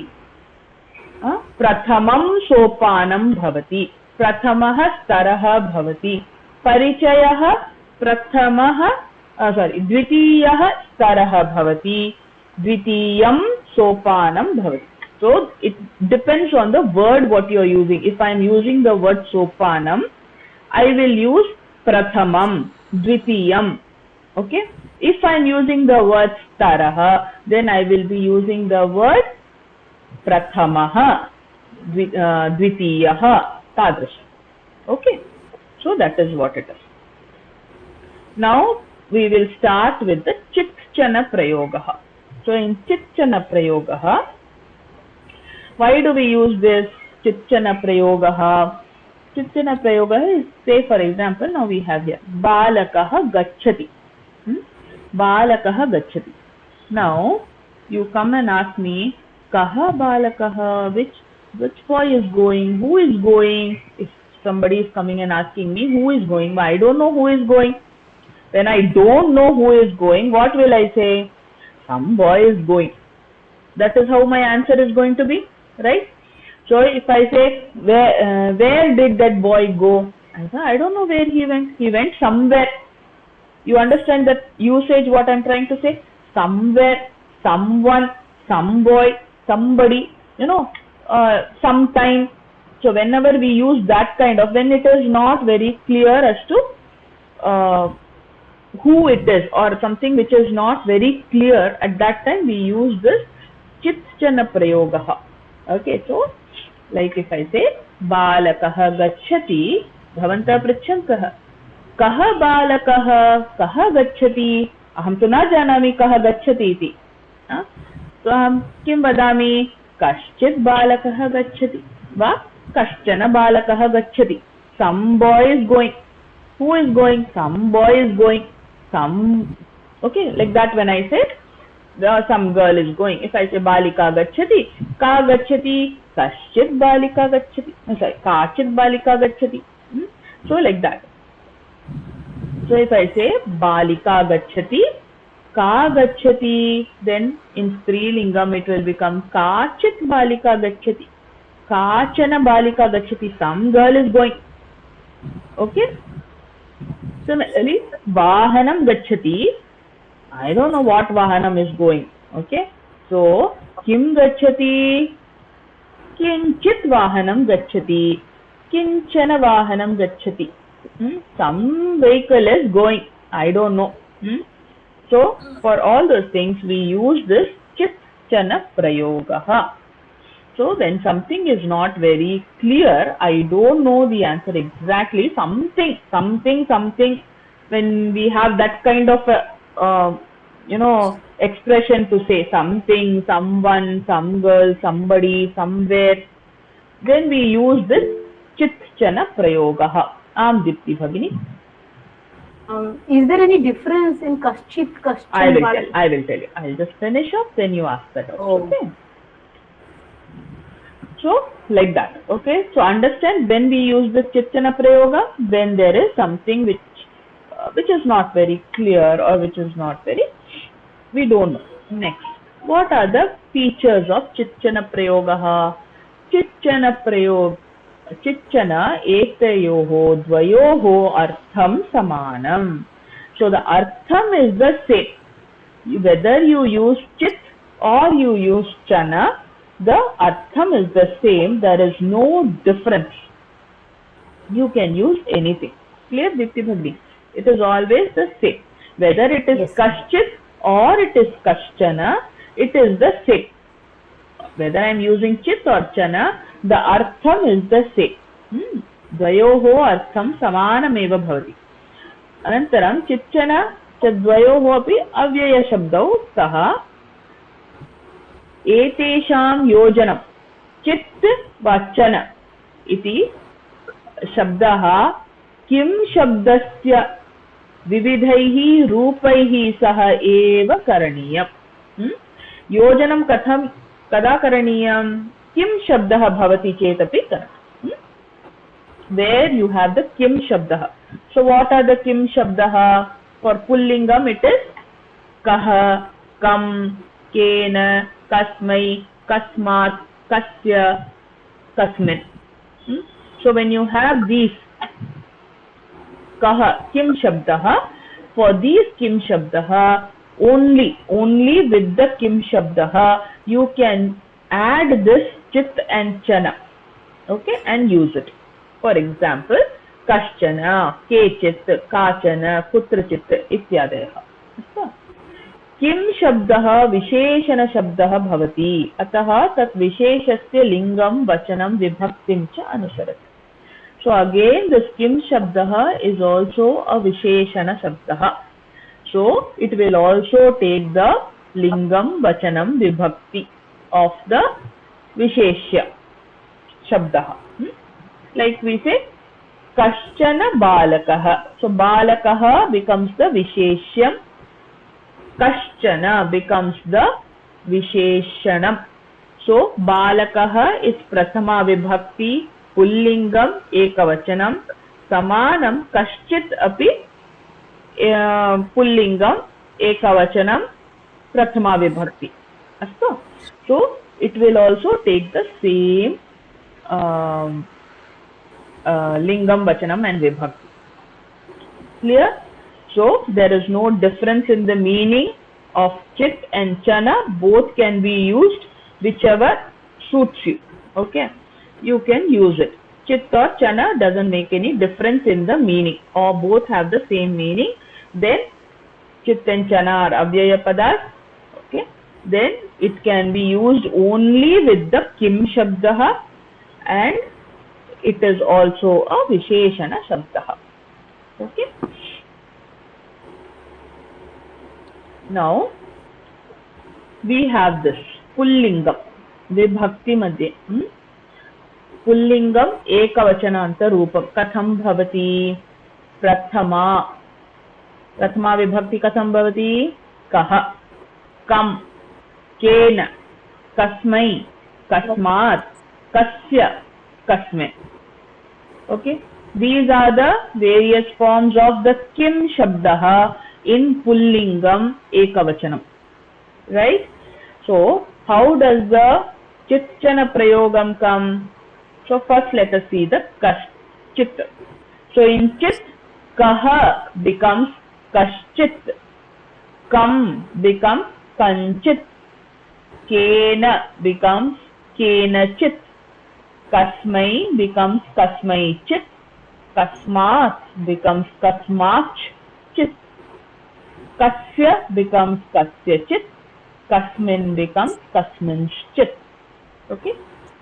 प्रथमं सोपानं भवति प्रथमः स्तरः भवति परिचयः प्रथमः द्वितीयः स्तरः भवति द्वितीयं सोपानं भवति so it depends on the word what you are using. If I am using the word sopanam, I will use prathamam, dvitiyam. Okay. If I am using the word starah, then I will be using the word prathamah, dvitiyah, tadrasha. Okay. So that is what it is. Now we will start with the chitchana prayogah. So in chitchana prayogah, why do we use this chitchana prayogah? Chitchana prayogah is, say for example, now we have here balakah gacchati. Balakah gacchati. Now you come and ask me, kaha balakah, which boy is going, who is going? If somebody is coming and asking me who is going, but I don't know who is going. When I don't know who is going, what will I say? Some boy is going. That is how my answer is going to be, right? So if I say where did that boy go, I say I don't know where he went. He went somewhere. You understand that usage what I'm trying to say? Somewhere, someone, some boy, somebody, sometime. So whenever we use that kind of, when it is not very clear as to who it is or something which is not very clear, at that time we use this chitchana prayogah. Okay, so like if I say balakah gacchati, bhavantah pritchantah कः बालकः कः गच्छति अहं तु न जानामि कः गच्छति इति तो अहं किं वदामि कश्चित् बालकः गच्छति वा कश्चन बालकः गच्छति some boy is going who is going some boy is going some okay like that when I say some girl is going if I say balika gacchati ka gacchati kashchit balika gacchati sorry kachit balika gacchati so like that So if I say balika gacchati, ka gacchati, then in Strilingam it will become kachit balika gacchati. Kachana balika gacchati, some girl is going. Okay. Similarly, vahanam gacchati, I don't know what vahanam is going. Okay. So kim gacchati, kinchit vahanam gacchati, kinchana vahanam gacchati. Some vehicle is going. I don't know. So for all those things we use this chit chana prayogaha. So when something is not very clear, I don't know the answer exactly. Something. When we have that kind of expression to say something, someone, some girl, somebody, somewhere, then we use this chit chana prayogaha. Dipti Bhagini. Is there any difference in kaschit, kaschan? I will tell you. I'll just finish up, then you ask that also. Okay. So like that. Okay. So understand, when we use this Chittana Prayoga, then there is something which is not very clear or which is not very, we don't know. Next, what are the features of Chittana Prayoga? Chittana Prayoga. Chittana etayoho dvayoho artham samanam. So the artham is the same. Whether you use chit or you use chana, the artham is the same. There is no difference. You can use anything. Clear, Dipti Bhagini? It is always the same. Whether it is kaschit or it is kaschana, it is the same. Whether I am using chit or chana, the artham is the same. Dvayoho artham samanameva bhavati. Anantaram chittana chadvayoho api avyaya shabdau saha etesham yojanam chit vachana iti shabdaha kim shabdasya vividhaihi rupaihi saha eva karaniyam. Yojanam katham kada karaniyam? Kim shabdaha bhavati chetapi karaniyam. Where you have the kim shabdaha. So what are the kim shabdaha? For pullingam it is kaha, kam, kena, kasmai, kasmat, kasya, kasmin. So when you have these kaha, kim shabdaha, for these kim shabdaha, only with the kim shabdaha you can add this chit and chana, okay, and use it. For example, kaschana, kechit, kachana, kutrachit ityadayah. किम शब्दः विशेषण शब्दः भवति अतः तत् विशेषस्य लिंगम वचनम विभक्तिं च अनुसरति. So again this kim shabdah is also a visheshana shabdah. So it will also take the lingam vachanam vibhakti of the visheshya shabdah. Like we say kaschana balakah. So balakah becomes the visheshyam. Kaschana becomes the visheshanam. So balakah is prathama vibhakti, pullingam ekavachanam, samanam kaschit api pullingam ekavachanam prathama vibhakti. Astu? So it will also take the same lingam vachanam and vibhakti. Clear? So there is no difference in the meaning of chit and chana. Both can be used, whichever suits you. Okay, you can use it. Chit or chana doesn't make any difference in the meaning, or both have the same meaning. Then chit and chana are avyaya padas. Okay, then it can be used only with the kim shabdah, and it is also a visheshana shabdah. Okay. Now we have this pullingam vibhakti madhye. Pullingam ekavachananta roopam katham bhavati? Prathama vibhakti katham bhavati? Kaha, kam, kena, kasmai, kasmat, kasya, kasme. Okay, These are the various forms of the kim shabdah in pullingam ekavachanam. Right? So, how does the chitchana prayogam come? So, first let us see the chit. So, in chit, kaha becomes kaschit, kam becomes kanchit, kena becomes kenachit, kasmai becomes kasmaichit, kasmat becomes kasmach chit, kasya becomes kasyachit, kasmin becomes kasminchit. Okay.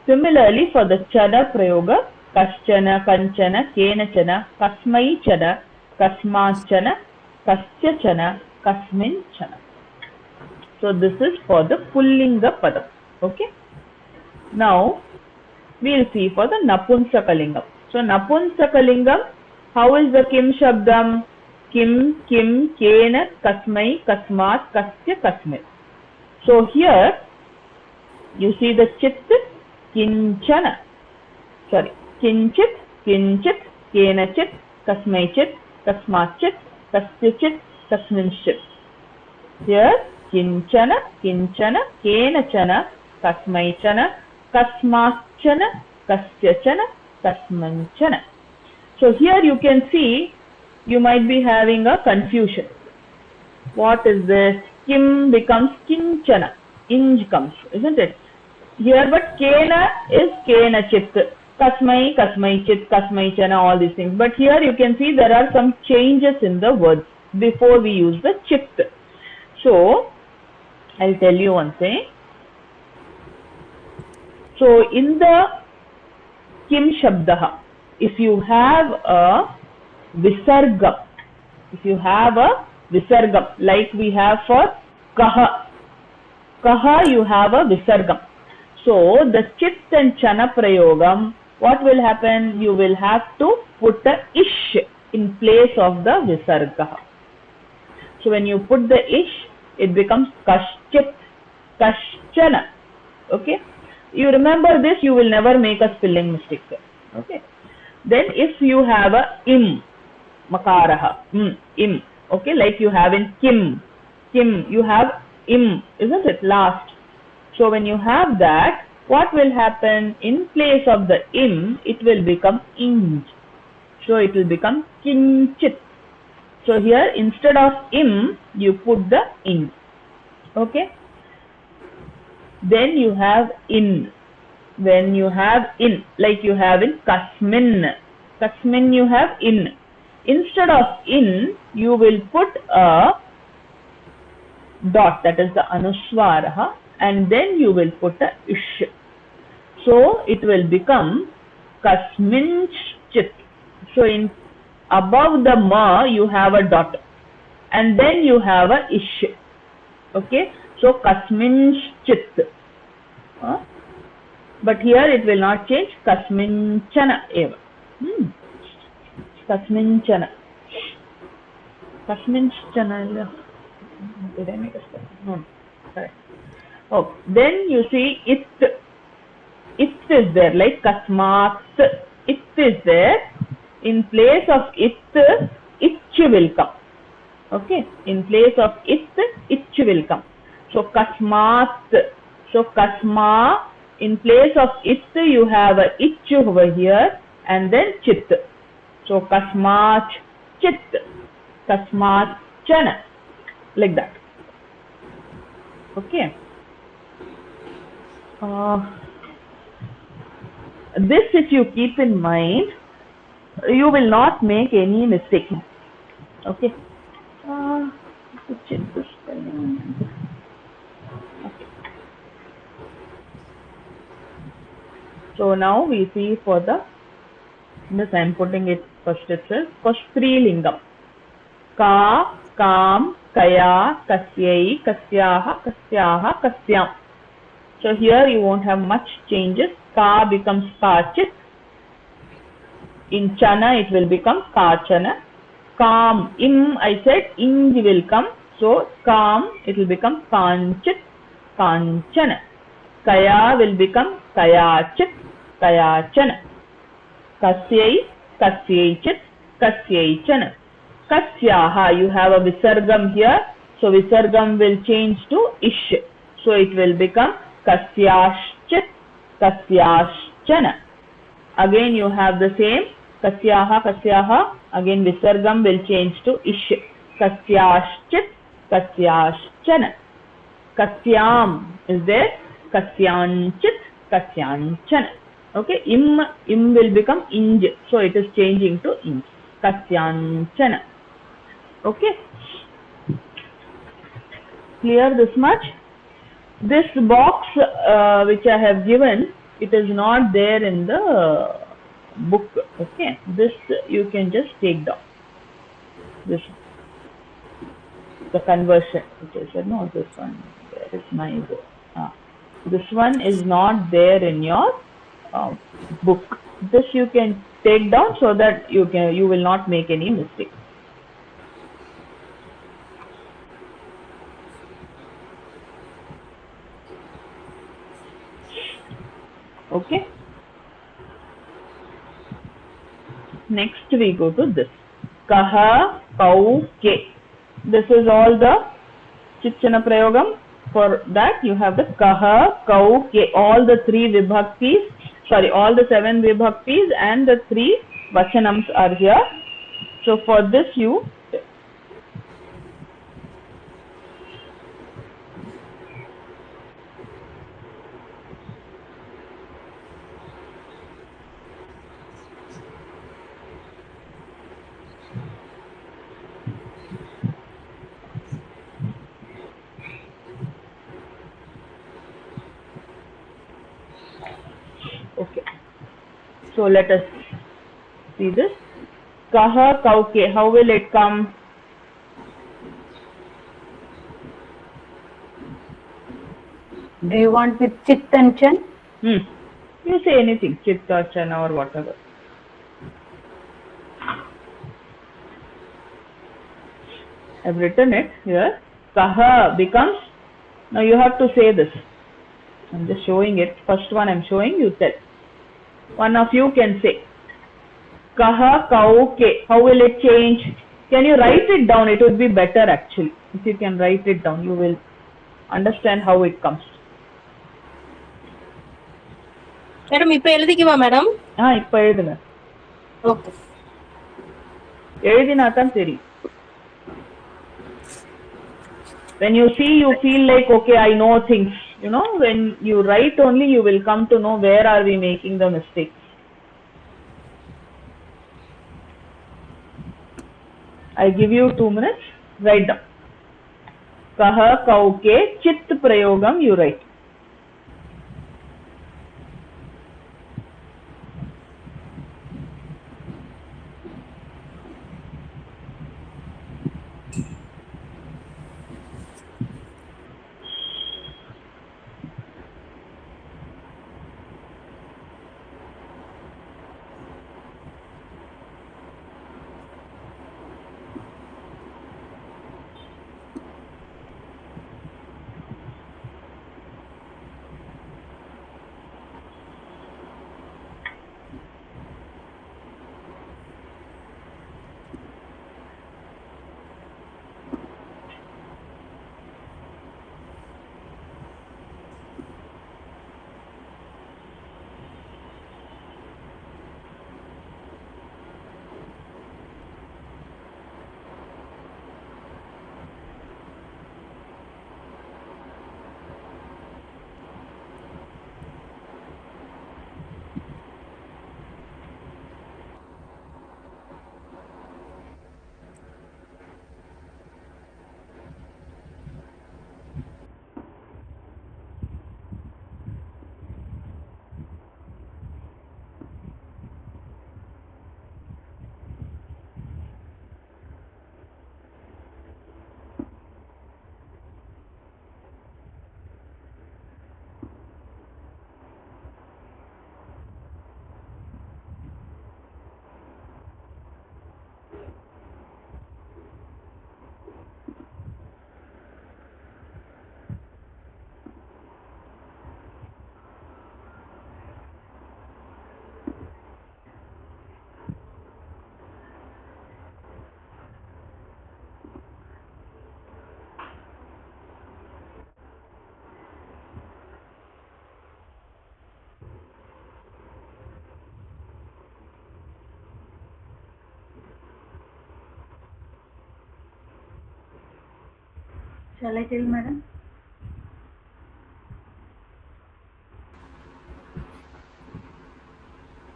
Similarly, for the chana prayoga, kaschana, kanchana, kenachana, kasmaichana, kasmachana, kasyachana, kasminchana. So this is for the pullinga padam. Okay. Now we'll see for the napunsakalingam. So napunsakalingam, how is the kim shabdam? Kim, kim, kena, kasmai, kasmat, kasya, kasmin. So here you see the chit, kinchana. Sorry, kinchit, kinchit, kenachit, kasmaichit, kasmachit, kasyachit, kasminchit. Here kinchana, kinchana, kenachana, kasmaichana, kasmachana, kasyachana, kasmanchana. So here you can see you might be having a confusion. What is this? Kim becomes kinchana. Inj comes, isn't it? Here, but kena is kenachit. Kasmai, kasmaichit, kasmaichana, all these things. But here you can see there are some changes in the words before we use the chit. So, I'll tell you one thing. So, in the kim shabdah, if you have a visargam, like we have for kaha you have a visargam. So, the chit and chana prayogam, what will happen? You will have to put the ish in place of the visarga. So, when you put the ish, it becomes kaschit, kaschana. Okay. You remember this, you will never make a spelling mistake. Okay. Then if you have a im, makaraha, im. Okay, like you have in kim, you have im, isn't it? Last. So when you have that, what will happen? In place of the im, it will become inj. So it will become kinchit. So here instead of im, you put the in. Okay. Then you have in. When you have in, like you have in kasmin. Kasmin you have in. Instead of in, you will put a dot, that is the anuswaraha, and then you will put a ish. So it will become kasminchit. So in above the ma you have a dot, and then you have a ish. Okay, so kasminchit. But here it will not change. Kasminchana eva. Kasminchana. Kasminchana. Did I make a step? No. Correct. Oh, then you see it. It is there, like kasmat. It is there. In place of it, itch will come. Okay. In place of it, itch will come. So kasmat. So kasma. In place of it, you have a itch over here, and then chit. So kasmach chit, kasmach chana, like that. Okay. This, if you keep in mind, you will not make any mistake. Okay. Check this spelling. So now we see for the, this I am putting it first itself, for Strilingam. Ka, kam, kaya, kasyai, kasyaha, kasyaha, kasyam. So here you won't have much changes. Ka becomes kachit. In chana it will become kachana. Kam, im, I said inj will come. So kam, it will become kanchit, kanchana. Kaya will become kayachit, kayachana. Kasyai, kasyaichit, kasyaichana. Kasyaha, you have a visargam here, so visargam will change to ish, so it will become kasyaschit, kasyaschana. Again you have the same kasyaha, kasyaha, again visargam will change to ish, kasyaschit, kasyaschana. Kasyam is there, kasyanchit, kasyanchana. Okay, im will become inj, so it is changing to inj, kasyanchana. Okay, clear this much? This box which I have given, it is not there in the book. Okay, this you can just take down. This, the conversion which I said, no, this one, where is my book? This one is not there in your book. This you can take down so that you will not make any mistake. Okay, next we go to this kaha, kau, ke. This is all the chichana prayogam. For that you have the kaha, kau, ke, all the three vibhaktis, sorry, all the 7 vibhaktis and the 3 vachanams are here. So for this you okay. So let us see this. Kaha, kau, ke. How will it come? Do you want with chit and chan? You say anything, chitta, chana or whatever. I've written it here. Kaha becomes, now you have to say this. I'm just showing it. First one I'm showing, you tell. One of you can say. Kaha, kau, ke. How will it change? Can you write it down? It would be better actually. If you can write it down, you will understand how it comes. Madam இப்ப எழுதிக்குவா madam? இப்ப எழுதுங்க. Okay. எழுதினா தான் தெரியும். When you see, you feel like, okay, I know things. You know, when you write only, you will come to know where are we making the mistakes. I give you 2 minutes. Write down. Kaha, kau, ke, chit prayogam you write. Shall I tell, madam?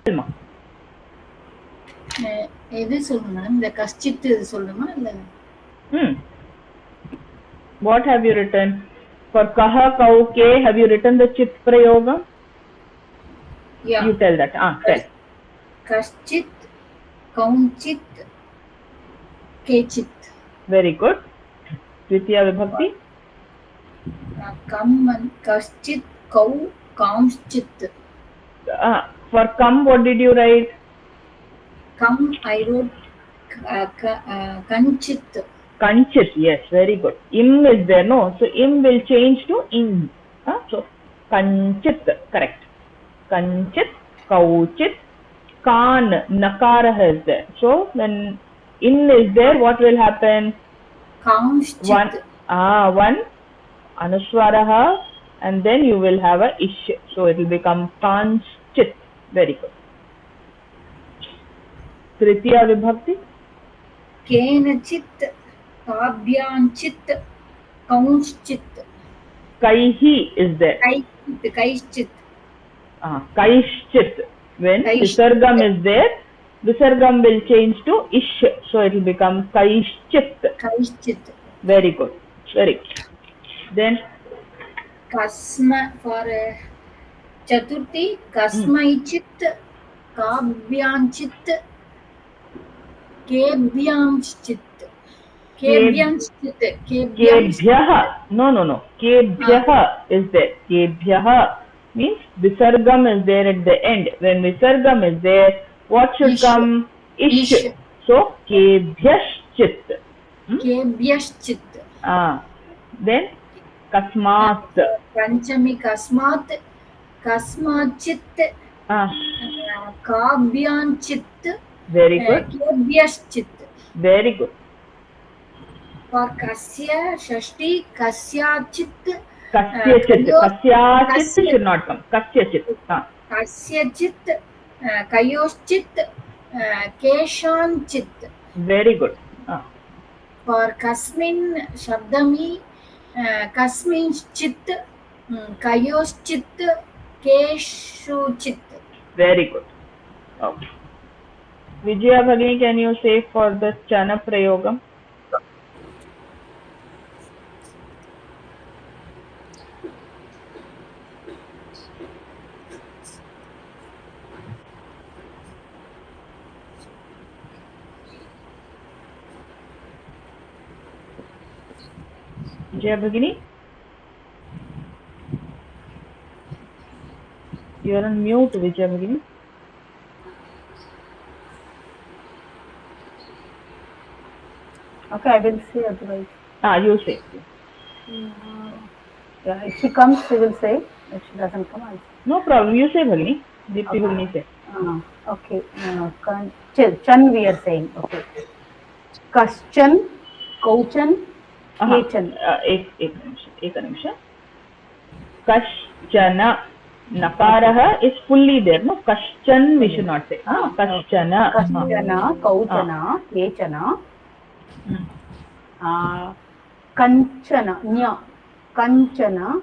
Telma. எது சொல்லணும் madam? இந்த கஷ்டித் சொல்லணுமா இல்ல? What have you written? For kaha, kau, ke, have you written the chit prayogam? Yeah. You tell that. Tell. கஷ்டித், கௌஞ்சித், கேச்சித். Very good. Dvitiya vibhakti. கம் கஷ்டித், கௌ, கௌஞ்சித். For kam, what did you write? Come, I wrote Kanchit. Kanchit, yes, very good. Im is there, no? So im will change to in. So Kanchit, correct. Kanchit, Kauchit, Kan, Nakara is there. So when in is there, what will happen? Kaunchit. One Anuswaraha, and then you will have a ish. So it will become Kanchit. Very good. Tritiya vibhakti. Kenachit, Kabhyanchit, Kaunchit. Kaihi is there. Kaishchit. Kaishchit. When visargam is there, visargam will change to ish. So it will become Kaishchit. Kaishchit. Very good. Very good. Then Kasma for Chaturthi, Kasmaichit, Kabhyanchit, Kebhyanchit. Kebhyah. No. Kebhyah is there. Kebhyah means visargam is there at the end. When visargam is there, what should come? Ish. So kebhyashchit. Kebhyashchit. Then kasmat. Panchami kasmat, kasmachit, kabhyanchit. Very good. Kebhyashchit. Very good. For kasya, shashti, kasyachit. Kasyachit. Kasyachit should not come. Kasyachit. Kasyachit, kayoschit, keshanchit. Very good. For kasmin, shabdami, kasminchit, kayoschit, keshuchit. Very good. Okay. Vijaya Bhagini, can you say for the Chana Prayogam? Vijaya Bhagini? You are on mute, Vijaya Bhagini. Okay, I will say otherwise. You say. Yeah, if she comes, she will say. If she doesn't come, I'll say. No problem. You say, Bhagini. Deepti Bhagini say. Okay. Chan we are saying. Okay. Kaschan, Kauchan, Kechan. एक निमिष. Kaschana. Nakaraha is fully there. No, Kaschan we should not say. Kaschana. Kaschana, Kauchana, Kechana. Kanchana, Nya. Kanchana,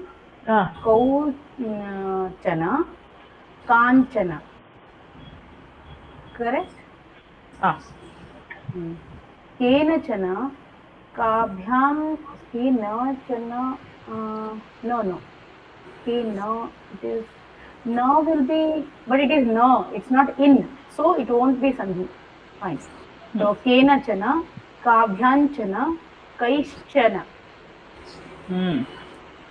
Kauchana, Kanchana. Correct? Kenachana, Kabhyam, Kenachana, no. Kena, it is, no will be, but it is no, it's not in, so it won't be Sandhi. Fine. So, Kenachana, Kabhyanchana, Kaishchana.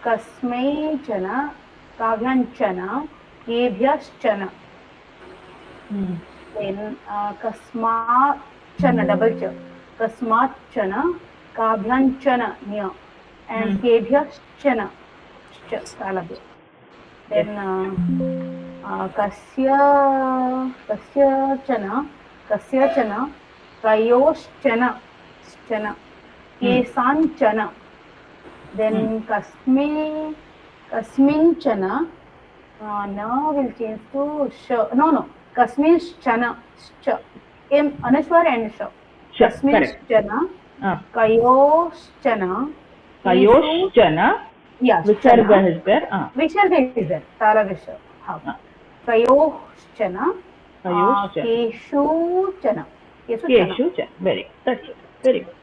Kasmaichana, Kabhyanchana, Kebhyashchana. Then Kasmachana, double ch. Kasmachana, Kabhyanchana, near. And Kebhyashchana. Then Kasyachana, Kayoshchana, Kesanchana. Then Kasminchana, now will change to sh. No, Kasminchana, sh. Anuswar and sh. Kasminchana, Kayoshchana, kayoshchana Yeah, visarga chana. is there. Visarga is there. Tara visarga. Ah. Kayoshchana. Kayoshchana. Keshuchana. Keshuchana. Very good. That's it. Very good.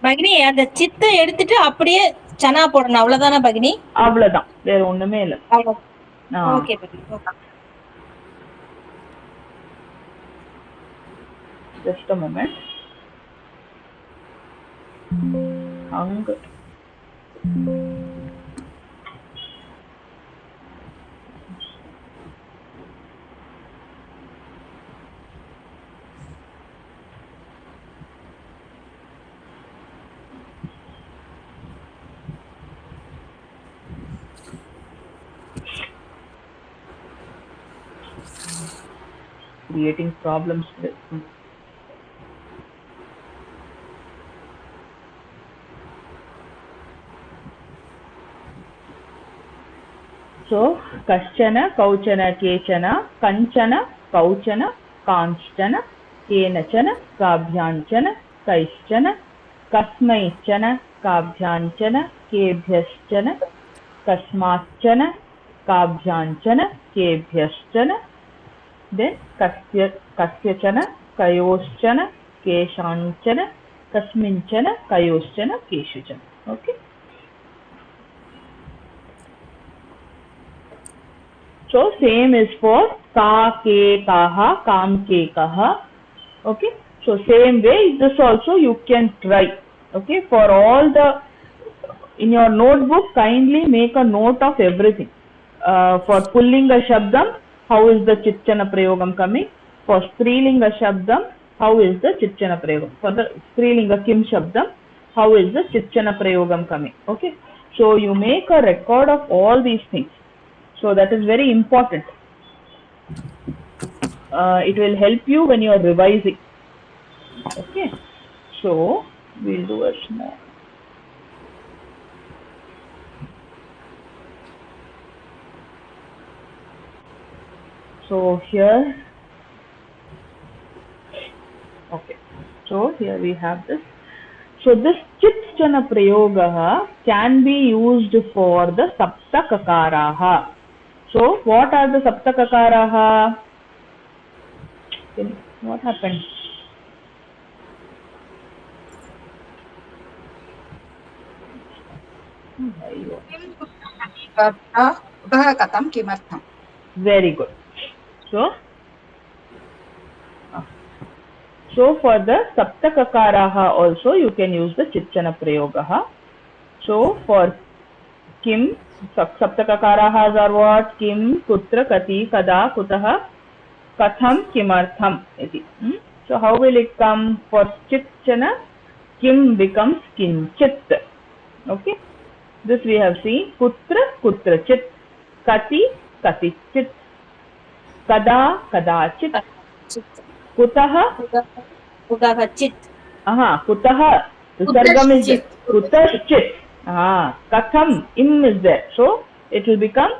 பகினி அந்த சித்தை எடுத்துட்டு அப்படியே சனா போடணும் அவ்வளவுதானே பகினி? அவ்வளவுதான், வேற ஒண்ணுமே இல்ல. Okay பகினி. Just a moment. Hung. Creating problems with. So, kaschana, kauchana, kechana, kanchana, kauchana, kanchana, kenachana, kabhyanchana, kaischana, kasmaichana, kabhyanchana, kebhyaschana, kasmachana, kabhyanchana, kebhyaschana, then kasyachana, kayoschana, keshanchana, kasminchana, kayoschana, keshuchana. Okay. So same is for ka, ke, kaha, kam, ke, kaha. Okay. So same way this also you can try. Okay. For all the in your notebook, kindly make a note of everything. For pullinga shabdam, how is the chitchana prayogam coming? For strilinga shabdam, how is the chitchana prayogam? For the strilinga kim shabdam, how is the chitchana prayogam coming? Okay. So you make a record of all these things. So that is very important. It will help you when you are revising. Okay. So we'll do a small. So here, okay. So here we have this. So this chitchana prayogaha can be used for the saptakakaraha. So what are the saptakakaraha? What happened? katam kimartham. Very good. So for the saptakakaraha also you can use the chitchana prayogaha. So for kim, saptakakarahas are what? Kim, kutra, kati, kada, kutaha, katham, kimartham. So how will it come? For chitchana, kim becomes kinchit. Okay. This we have seen. Putra, kutrachit. Kati, katichit. Kada, kadachit. Kutaha, kutahachit. Kutaha. The sargam is kutashchit. Katham, im is there. So it will become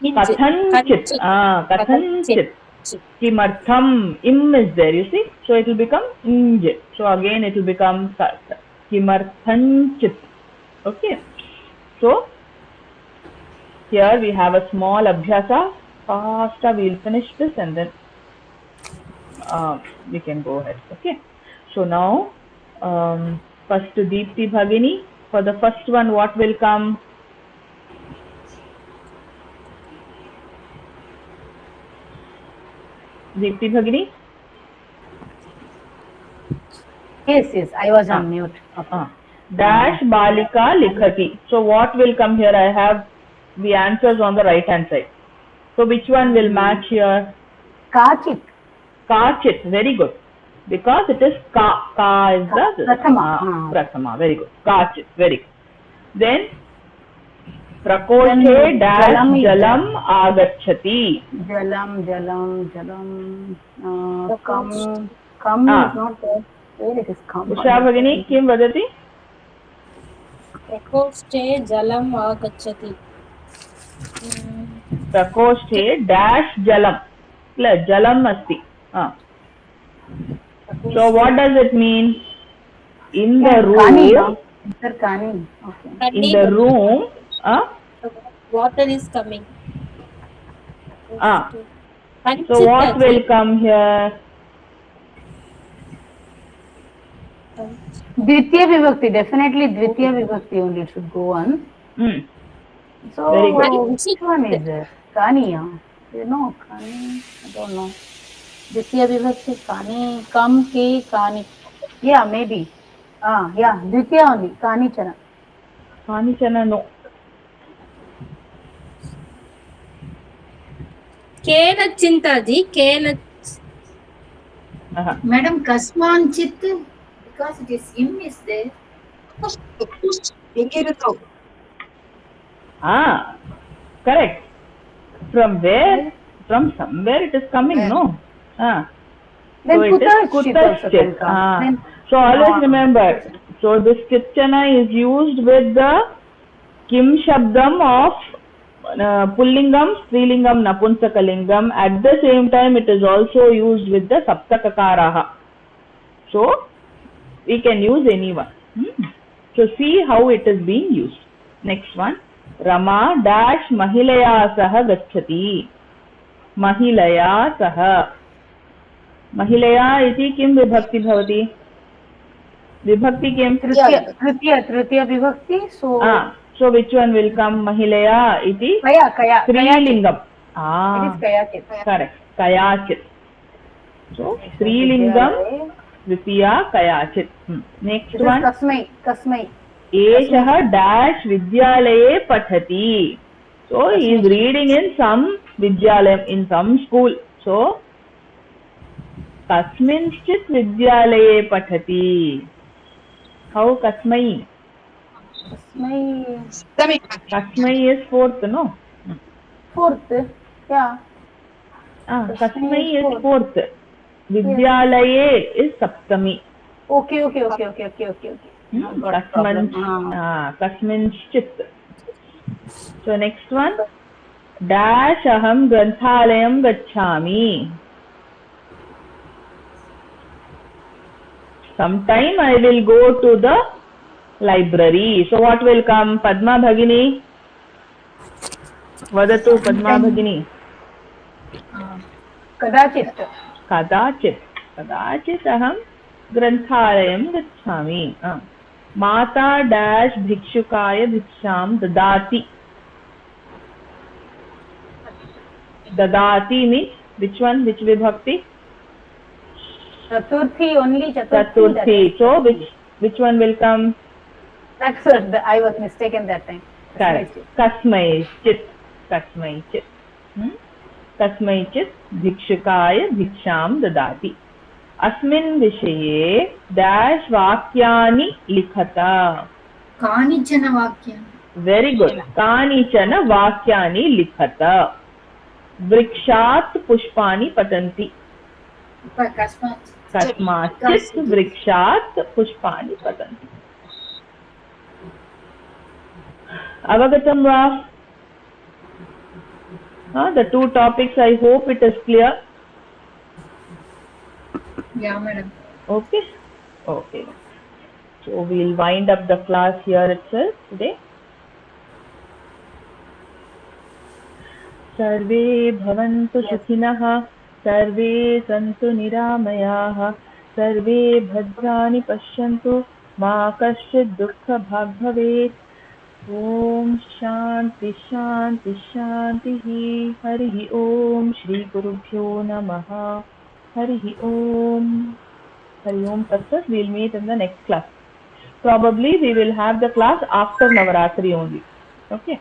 kathanchit. Kathanchit. Kimartham, im is there. You see? So it will become inj. So again it will become kimarthanchit. Okay. So here we have a small abhyasa. Faster we'll finish this and then we can go ahead. Okay. So now first Deepti Bhagini. For the first one, what will come? Deepti Bhagini? Yes, I was on mute. Okay. Dash balika likhati. So what will come here? I have the answers on the right hand side. So which one will match here? Kachit. Kachit. Very good. Because it is ka. Ka is the prathama. Very good. Kachit. Very good. Then prakoshe dash jalam agachati. Jalam. Kam is not there. Where it is kam? Usha Bhagini, kim vadati? prakoshe jalam agachati. Prakoshe dash jalam. Jalam asti. So what does it mean? In the room, Enter Kani. Okay. In the room, water is coming. so what will come here? Dvitiya Vibhakti, definitely Dvitiya Vibhakti only it should go on. So, Very good. which one is it? Kani, you know, Kani, I don't know. Dvitiya Vibhakti, Kani, Kam, Ke, Kani. Yeah, maybe. Yeah, Dvitiya only, Kani Chana. Kani Chana, no. Kena Chintaji, Kena. Madam, Kasmanchit, because it is im is there. Correct. From where? From somewhere it is coming, no? Then so it is Kutashchit. So always remember, so this Chitchana is used with the Kim Shabdam of Pullingam, Strilingam, Napunsakalingam. At the same time, it is also used with the Saptakakaraha. So we can use anyone. So see how it is being used. Next one. Rama dash Mahilaya saha gacchati. Mahilaya saha. Mahilaya iti kim vibhakti bhavati? Vibhakti kim? Tritiya Vibhakti. So which one will come? Mahilaya iti? Kaya. Strilingam. It is Kayachit. Correct. Kayachit. So Strilingam, Tritiya, Kayachit. Next one. Kasmai. Eshaha dash Vidyalaye pathati. So he is reading in some Vidyalayam, in some school. So Kasminchit Vidyalaye pathati. How Kasmai? Kasmai is fourth, no? Fourth, yeah. Kasmai is fourth. Vidyalaye is Saptami. Okay. Kasminchit. So next one. Dash aham granthalayam gacchami. Sometime I will go to the library. So what will come? Padma Bhagini? Vadatu Padma Bhagini. Kadachit. Kadachit aham granthalayam gacchami. Mata dash bhikshukaya bhiksham dadati. Dadati means which one? Which vibhakti? Chaturthi only. Chaturthi. So which one will come? That's what I was mistaken that time. Correct. Kasmai chit. Kasmai chit bhikshukaya bhiksham dadati. Asmin vishaye dash vakyani likhata. Kanichana vakyani. Very good. Kanichana vakyani likhata. Vrikshat pushpani patanti. Kasmachit vrikshat pushpani patanti. Avagatam va? The two topics, I hope it is clear. Yeah, madam. Okay. So we'll wind up the class here itself today. Sarve bhavantu sukhinah, sarve santu niramayaha, sarve bhadrani pashyantu, ma kaschid dukkha bhag bhavet. Om Shanti Shanti Shanti. Harihi Om Shri Gurubhyo Namaha. Harihi Om. Hari Om Tatsat. We'll meet in the next class. Probably we will have the class after Navaratri only. Okay.